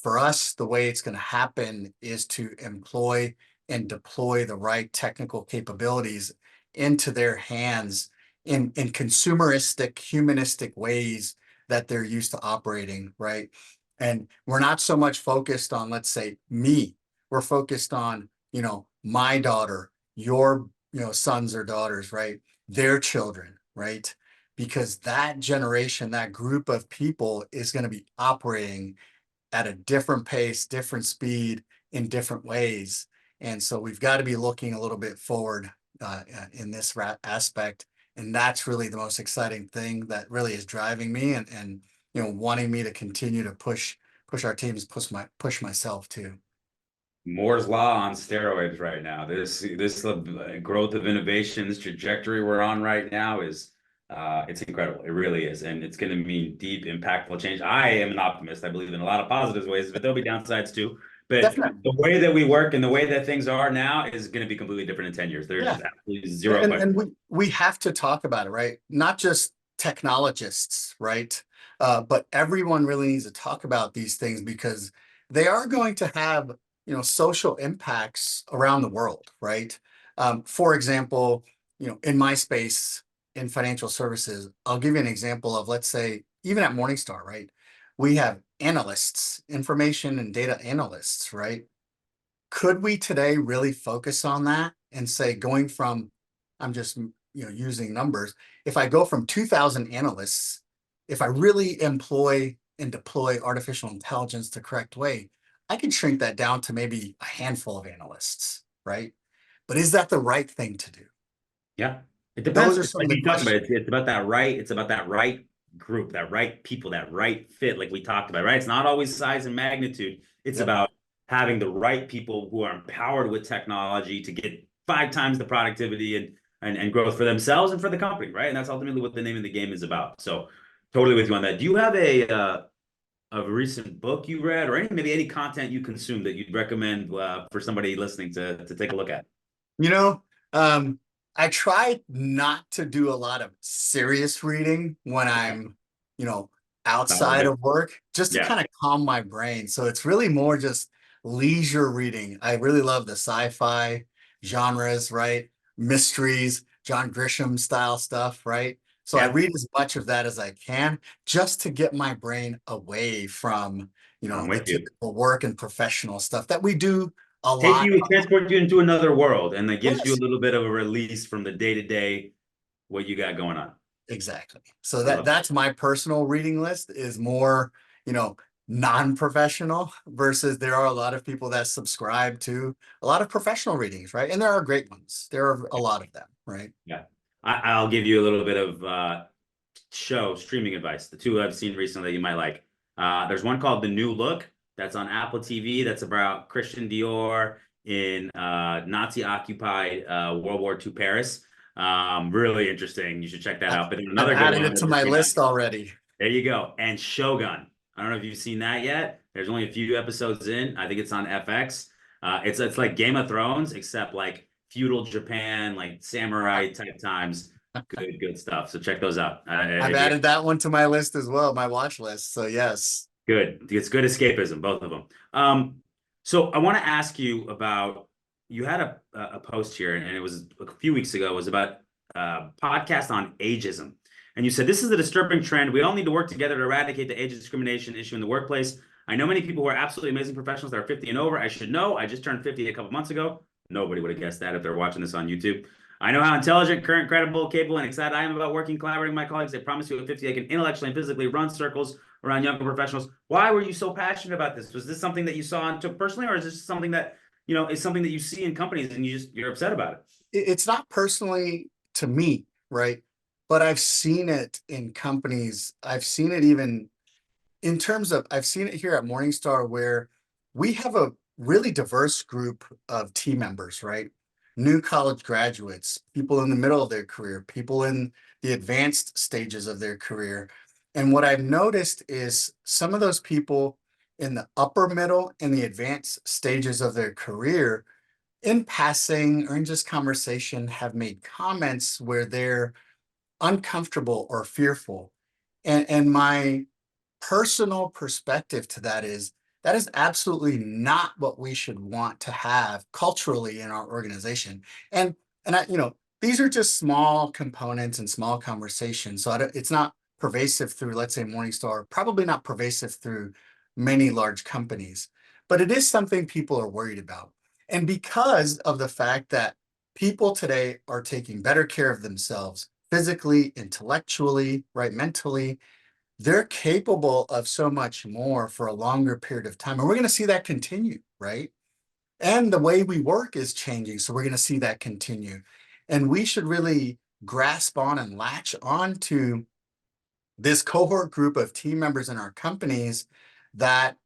Speaker 2: for us, the way it's going to happen is to employ and deploy the right technical capabilities into their hands in consumeristic, humanistic ways that they're used to operating, right? And we're not so much focused on, let's say, me. We're focused on, my daughter, your, sons or daughters, right? Their children, right? Because that generation, that group of people is going to be operating at a different pace, different speed, in different ways. And so we've got to be looking a little bit forward in this aspect. And that's really the most exciting thing that really is driving me and wanting me to continue to push our teams, push myself too.
Speaker 1: Moore's law on steroids right now. This growth of innovation, this trajectory we're on right now is it's incredible. It really is, and it's going to mean deep, impactful change. I am an optimist. I believe in a lot of positive ways, but there'll be downsides too. But
Speaker 2: Definitely.
Speaker 1: the way that we work and the way that things are now is going to be completely different in 10 years. There's
Speaker 2: Yeah.
Speaker 1: just absolutely zero
Speaker 2: And
Speaker 1: question.
Speaker 2: and we have to talk about it, right? Not just technologists, right? But everyone really needs to talk about these things because they are going to have, social impacts around the world, right? For example, in my space in financial services, I'll give you an example of, let's say, even at Morningstar, right? We have analysts, information and data analysts, right? Could we today really focus on that and say going from, I'm just, using numbers. If I go from 2,000 analysts, if I really employ and deploy artificial intelligence the correct way, I can shrink that down to maybe a handful of analysts, right? But is that the right thing to do?
Speaker 1: Yeah. It depends.
Speaker 2: Those are
Speaker 1: It's
Speaker 2: some
Speaker 1: like
Speaker 2: of the
Speaker 1: you talked about.
Speaker 2: questions.
Speaker 1: It's about that right. It's about that right group, that right people, that right fit, like we talked about, right? It's not always size and magnitude. It's
Speaker 2: Yep.
Speaker 1: about having the right people who are empowered with technology to get 5 times the productivity and growth for themselves and for the company, right? And that's ultimately what the name of the game is about. So totally with you on that. Do you have a recent book you read or maybe any content you consume that you'd recommend for somebody listening to take a look at?
Speaker 2: You know, um, I try not to do a lot of serious reading when
Speaker 1: Okay.
Speaker 2: I'm, you know,
Speaker 1: Sounds
Speaker 2: outside
Speaker 1: good.
Speaker 2: of work, just to
Speaker 1: Yeah.
Speaker 2: kind of calm my brain. So it's really more just leisure reading. I really love the sci-fi genres, right? Mysteries, John Grisham style stuff, right? So I
Speaker 1: Yeah.
Speaker 2: read as much of that as I can just to get my brain away from,
Speaker 1: I'm
Speaker 2: the
Speaker 1: with you.
Speaker 2: typical work and professional stuff that we do a
Speaker 1: Take
Speaker 2: lot.
Speaker 1: you, transport you into another world, and that gives you a
Speaker 2: Yes.
Speaker 1: little bit of a release from the day to day what you got going on.
Speaker 2: Exactly. So
Speaker 1: I love
Speaker 2: that's my personal reading list is more, non-professional versus there are a lot of people that subscribe to a lot of professional readings, right? And there are great ones. There are a
Speaker 1: it.
Speaker 2: lot of them, right?
Speaker 1: Yeah, I'll give you a little bit of show streaming advice. The two I've seen recently that you might like. There's one called The New Look that's on Apple TV. That's about Christian Dior in Nazi occupied World War II Paris. Really interesting. You should check that
Speaker 2: I,
Speaker 1: out. But then
Speaker 2: I've
Speaker 1: another good
Speaker 2: added
Speaker 1: one
Speaker 2: it
Speaker 1: that
Speaker 2: to
Speaker 1: just
Speaker 2: my
Speaker 1: came out.
Speaker 2: list already.
Speaker 1: There you go. And Shogun. I don't know if you've seen that yet. There's only a few episodes in. I think it's on FX. It's like Game of Thrones, except like feudal Japan, like samurai type times. Good stuff. So check those out.
Speaker 2: I've
Speaker 1: If you
Speaker 2: added that one to my list as well, my watch list. So yes.
Speaker 1: Good. It's good escapism, both of them. So I want to ask you about you had a post here, and it was a few weeks ago. It was about podcast on ageism, and you said this is a disturbing trend. We all need to work together to eradicate the age discrimination issue in the workplace. I know many people who are absolutely amazing professionals that are 50 and over. I should know. I just turned 50 a couple months ago. Nobody would have guessed that if they're watching this on YouTube. I know how intelligent, current, credible, capable, and excited I am about working, collaborating with my colleagues. I promise you at 50, I can intellectually and physically run circles around younger professionals. Why were you so passionate about this? Was this something that you saw and took personally, or is this something that is something that you see in companies and you're upset about it?
Speaker 2: It's not personally to me, right? But I've seen it in companies. I've seen it even in terms of I've seen it here at Morningstar where we have a really diverse group of team members, right? New college graduates, people in the middle of their career, people in the advanced stages of their career. And what I've noticed is some of those people in the upper middle and the advanced stages of their career, in passing or in just conversation, have made comments where they're uncomfortable or fearful. And my personal perspective to that is absolutely not what we should want to have culturally in our organization. And these are just small components and small conversations. So it's not pervasive through, let's say, Morningstar, probably not pervasive through many large companies, but it is something people are worried about. And because of the fact that people today are taking better care of themselves physically, intellectually, right, mentally, they're capable of so much more for a longer period of time. And we're going to see that continue, right? And the way we work is changing. So we're going to see that continue. And we should really grasp on and latch on to this cohort group of team members in our companies that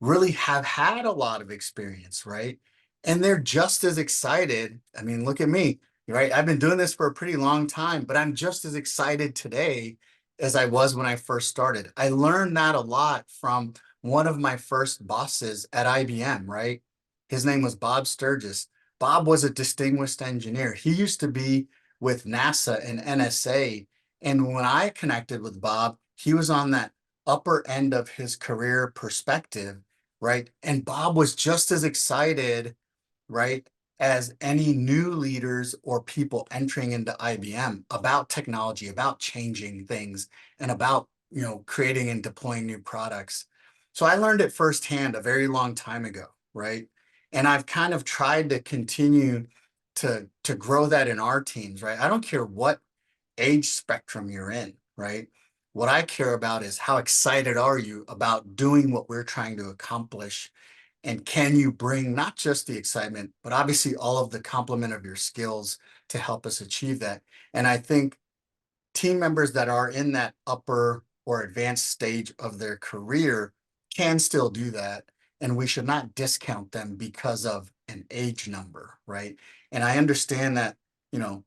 Speaker 2: really have had a lot of experience, right? And they're just as excited. I mean, look at me, right? I've been doing this for a pretty long time, but I'm just as excited today as I was when I first started. I learned that a lot from one of my first bosses at IBM, right? His name was Bob Sturgis. Bob was a distinguished engineer. He used to be with NASA and NSA. And when I connected with Bob, he was on that upper end of his career perspective, right? And Bob was just as excited, right, as any new leaders or people entering into IBM about technology, about changing things, and about, creating and deploying new products. So I learned it firsthand a very long time ago, right? And I've kind of tried to continue to grow that in our teams, right? I don't care what age spectrum you're in, right? What I care about is how excited are you about doing what we're trying to accomplish, and can you bring not just the excitement, but obviously all of the complement of your skills to help us achieve that. And I think team members that are in that upper or advanced stage of their career can still do that. And we should not discount them because of an age number, right? And I understand that, you know,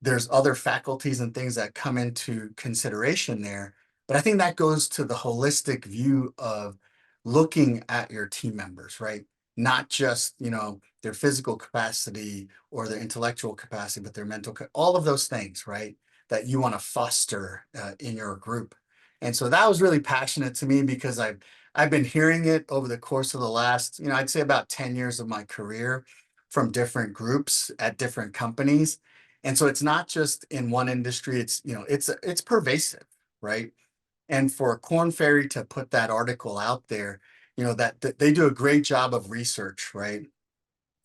Speaker 2: there's other faculties and things that come into consideration there. But I think that goes to the holistic view of looking at your team members, right? Not just, their physical capacity or their intellectual capacity, but their mental, all of those things, right? That you want to foster in your group. And so that was really passionate to me because I've been hearing it over the course of the last, I'd say about 10 years of my career from different groups at different companies. And so it's not just in one industry, it's pervasive, right? And for Korn Ferry to put that article out there, that they do a great job of research, right?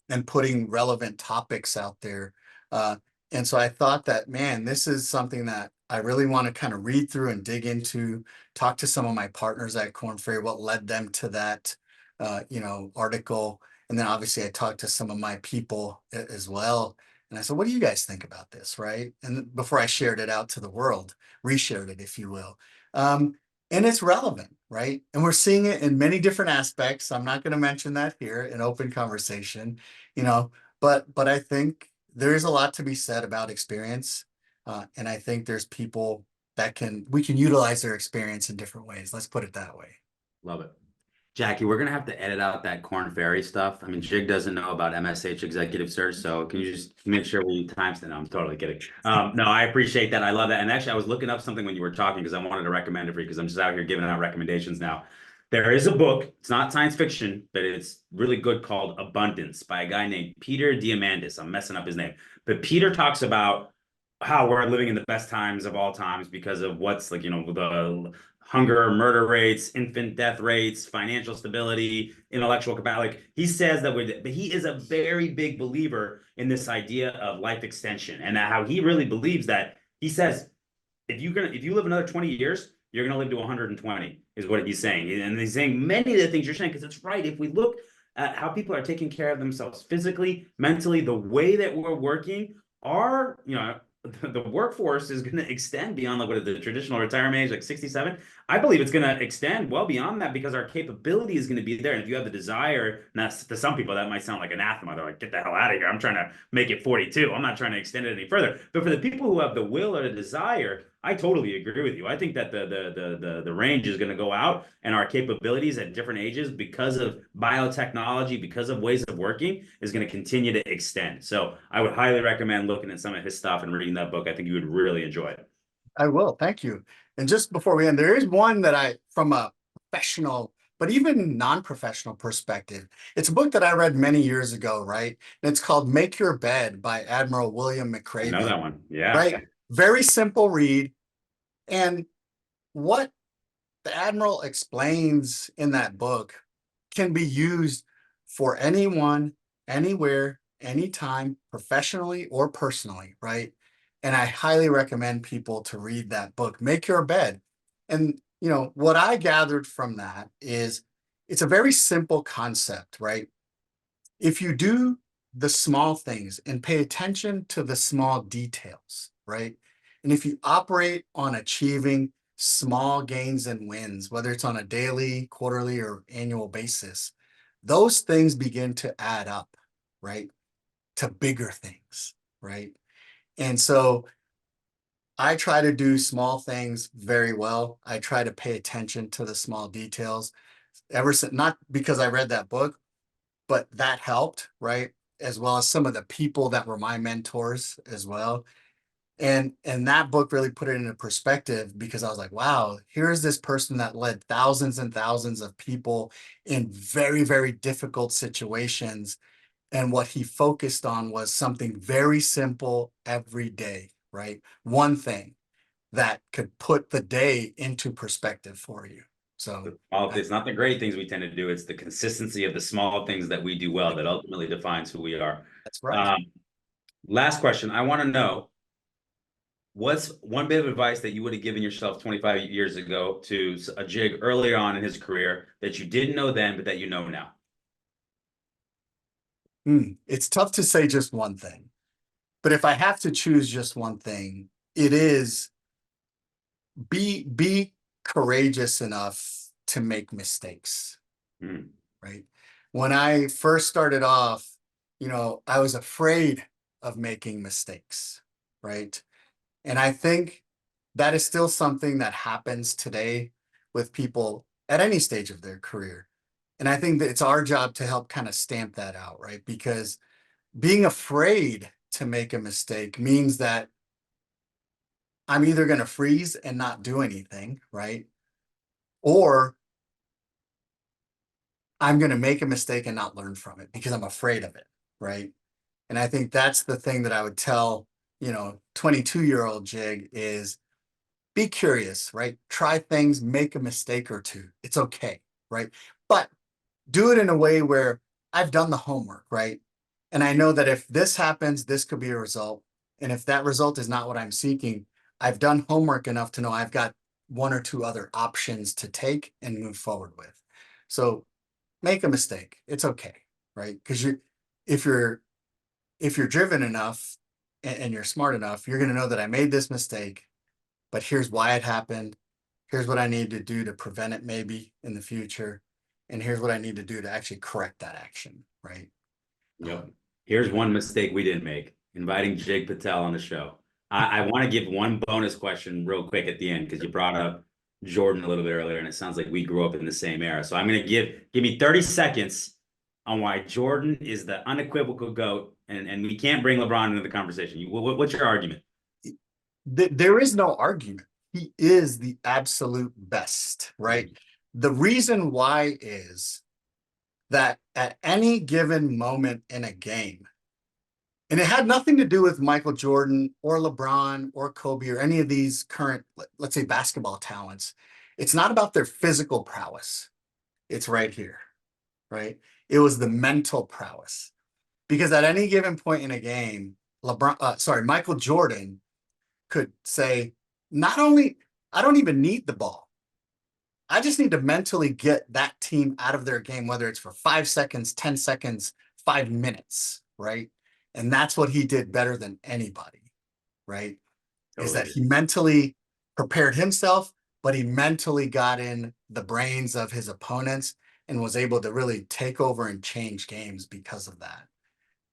Speaker 2: And putting relevant topics out there. Uh, and so I thought that, man, this is something that I really want to kind of read through and dig into, talk to some of my partners at Korn Ferry, what led them to that, article. And then obviously I talked to some of my people as well. And I said, what do you guys think about this, right? And before I shared it out to the world, reshared it, if you will. Um, and it's relevant, right? And we're seeing it in many different aspects. I'm not going to mention that here in open conversation, you know, but I think there is a lot to be said about experience. And I think there's people that we can utilize their experience in different ways. Let's put it that way.
Speaker 1: Love it. Jackie, we're gonna have to edit out that Corn Ferry stuff. I mean, Jig doesn't know about MSH executive search, so can you just make sure we timestamp? No, I'm totally kidding. No, I appreciate that. I love that. And actually, I was looking up something when you were talking because I wanted to recommend it for you because I'm just out here giving out recommendations now. There is a book. It's not science fiction, but it's really good called Abundance by a guy named Peter Diamandis. I'm messing up his name, but Peter talks about how we're living in the best times of all times because of what's like, the hunger, murder rates, infant death rates, financial stability, intellectual capacity. Like he says that but he is a very big believer in this idea of life extension and that how he really believes that he says if you live another 20 years, you're going to live to 120 is what he's saying. And he's saying many of the things you're saying because it's right. If we look at how people are taking care of themselves physically, mentally, the way that we're working, our, the workforce is going to extend beyond like what the traditional retirement age, like 67. I believe it's going to extend well beyond that because our capability is going to be there. And if you have the desire, now to some people that might sound like anathema. They're like, get the hell out of here. I'm trying to make it 42. I'm not trying to extend it any further. But for the people who have the will or the desire, I totally agree with you. I think that the range is going to go out, and our capabilities at different ages, because of biotechnology, because of ways of working, is going to continue to extend. So I would highly recommend looking at some of his stuff and reading that book. I think you would really enjoy it.
Speaker 2: I will. Thank you. And just before we end, there is one that from a professional, but even non-professional perspective, it's a book that I read many years ago, right? And it's called Make Your Bed by Admiral William
Speaker 1: I know
Speaker 2: McRaven,
Speaker 1: that one. Yeah.
Speaker 2: right? Very simple read. And what the Admiral explains in that book can be used for anyone, anywhere, anytime, professionally or personally, right? And I highly recommend people to read that book, Make Your Bed. And, what I gathered from that is it's a very simple concept, right? If you do the small things and pay attention to the small details, right? And if you operate on achieving small gains and wins, whether it's on a daily, quarterly, or annual basis, those things begin to add up, right? To bigger things, right? And so I try to do small things very well. I try to pay attention to the small details. ever since, not because I read that book, but that helped, right? As well as some of the people that were my mentors as well. And that book really put it into perspective because I was like, wow, here's this person that led thousands and thousands of people in very, very difficult situations. And what he focused on was something very simple every day, right? One thing that could put the day into perspective for you. So
Speaker 1: It's not the great things we tend to do. It's the consistency of the small things that we do well that ultimately defines who we are.
Speaker 2: that's right.
Speaker 1: Um, Last question. I want to know what's one bit of advice that you would have given yourself 25 years ago to a Jig earlier on in his career that you didn't know then, but that you know now?
Speaker 2: It's tough to say just one thing, but if I have to choose just one thing, it is be courageous enough to make mistakes,
Speaker 1: Mm,
Speaker 2: right? When I first started off, I was afraid of making mistakes, right? And I think that is still something that happens today with people at any stage of their career. And I think that it's our job to help kind of stamp that out, right? Because being afraid to make a mistake means that I'm either going to freeze and not do anything, right? Or I'm going to make a mistake and not learn from it because I'm afraid of it, right? And I think that's the thing that I would tell, 22-year-old Jig is be curious, right? Try things, make a mistake or two. It's okay, right? But do it in a way where I've done the homework, right? And I know that if this happens, this could be a result. And if that result is not what I'm seeking, I've done homework enough to know I've got one or two other options to take and move forward with. So make a mistake. It's okay, right? Because if you're if you're driven enough and you're smart enough, you're going to know that I made this mistake, but here's why it happened. Here's what I need to do to prevent it maybe in the future. And here's what I need to do to actually correct that action, right?
Speaker 1: yep. Here's one mistake we didn't make, inviting Jig Patel on the show. I want to give one bonus question real quick at the end because you brought up Jordan a little bit earlier, and it sounds like we grew up in the same era. So I'm going to give me 30 seconds on why Jordan is the unequivocal GOAT, and we can't bring LeBron into the conversation. What's your argument?
Speaker 2: There is no argument. He is the absolute best, right? The reason why is that at any given moment in a game, and it had nothing to do with Michael Jordan or LeBron or Kobe or any of these current, let's say, basketball talents. It's not about their physical prowess. It's right here, right? It was the mental prowess. Because at any given point in a game, Michael Jordan could say, not only, I don't even need the ball. I just need to mentally get that team out of their game, whether it's for 5 seconds, 10 seconds, 5 minutes, right? And that's what he did better than anybody, right? Is
Speaker 1: Totally
Speaker 2: that
Speaker 1: agree.
Speaker 2: he mentally prepared himself, but he mentally got in the brains of his opponents and was able to really take over and change games because of that.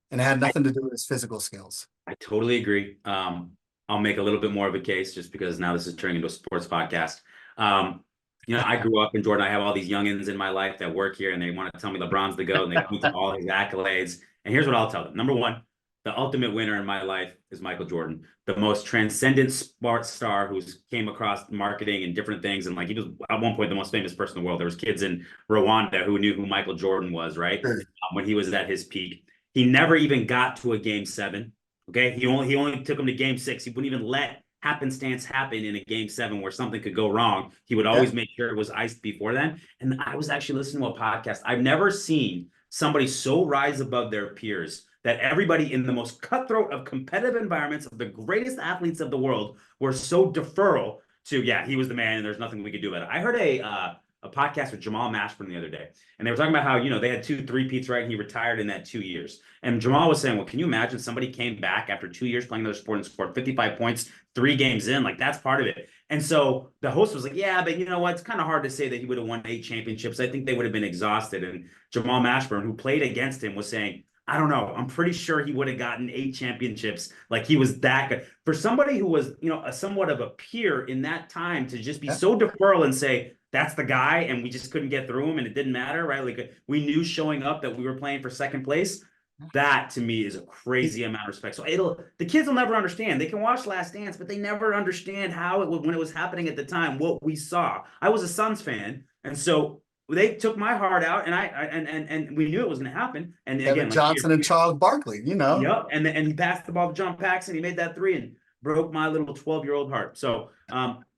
Speaker 2: And it had nothing to do with his physical skills.
Speaker 1: I totally agree. I'll make a little bit more of a case just because now this is turning into a sports podcast. Um, I grew up in Jordan. I have all these youngins in my life that work here and they want to tell me LeBron's the GOAT and they point to all his accolades. And here's what I'll tell them. Number one, the ultimate winner in my life is Michael Jordan, the most transcendent sports star who's came across marketing and different things. And like he was at one point the most famous person in the world. There was kids in Rwanda who knew who Michael Jordan was, right?
Speaker 2: Sure.
Speaker 1: When he was at his peak. He never even got to a game seven. Okay, he only took him to game six. He wouldn't even let happenstance happen in a game seven where something could go wrong. He would
Speaker 2: Yeah.
Speaker 1: always make sure it was iced before then. And I was actually listening to a podcast. I've never seen somebody so rise above their peers that everybody in the most cutthroat of competitive environments of the greatest athletes of the world were so deferral to, yeah, he was the man and there's nothing we could do about it. I heard a podcast with Jamal Mashburn the other day, and they were talking about how, they had two three-peats, right? And he retired in that 2 years. And Jamal was saying, well, can you imagine somebody came back after 2 years playing another sport and scored 55 points 3 games in? Like, that's part of it. And so the host was like, yeah, but you know what? It's kind of hard to say that he would have won 8 championships. I think they would have been exhausted. And Jamal Mashburn, who played against him, was saying, I don't know. I'm pretty sure he would have gotten 8 championships. Like he was that good. For somebody who was, a somewhat of a peer in that time to just be
Speaker 2: Yeah.
Speaker 1: so deferral and say, that's the guy, and we just couldn't get through him, and it didn't matter, right? Like we knew showing up that we were playing for second place. That to me is a
Speaker 2: He-
Speaker 1: crazy amount of respect. So it'll the kids will never understand. They can watch Last Dance, but they never understand how it was when it was happening at the time. What we saw. I was a Suns fan, and so they took my heart out, and and we knew it was going to happen. And
Speaker 2: Kevin
Speaker 1: again, like
Speaker 2: Johnson and Charles Barkley, you know.
Speaker 1: yep, and he passed the ball to John Paxson. He made that three and broke my little 12-year-old heart. So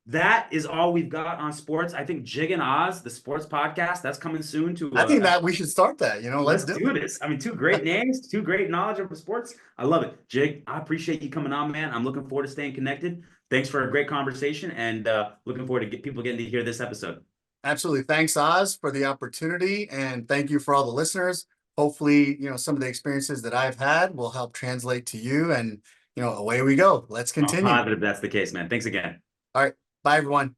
Speaker 1: that is all we've got on sports. I think Jig and Oz, the sports podcast, that's coming soon to
Speaker 2: I think that we should start that, you know, let's
Speaker 1: let's
Speaker 2: do
Speaker 1: do
Speaker 2: it.
Speaker 1: this. I mean, two great names, two great knowledge of sports. I love it. Jig, I appreciate you coming on, man. I'm looking forward to staying connected. Thanks for a great conversation, and looking forward to people getting to hear this episode.
Speaker 2: Absolutely. Thanks, Oz, for the opportunity. And thank you for all the listeners. Hopefully, you know, some of the experiences that I've had will help translate to you. And, you know, away we go. Let's
Speaker 1: I'm
Speaker 2: continue.
Speaker 1: positive that's the case, man. Thanks again.
Speaker 2: All right. Bye, everyone.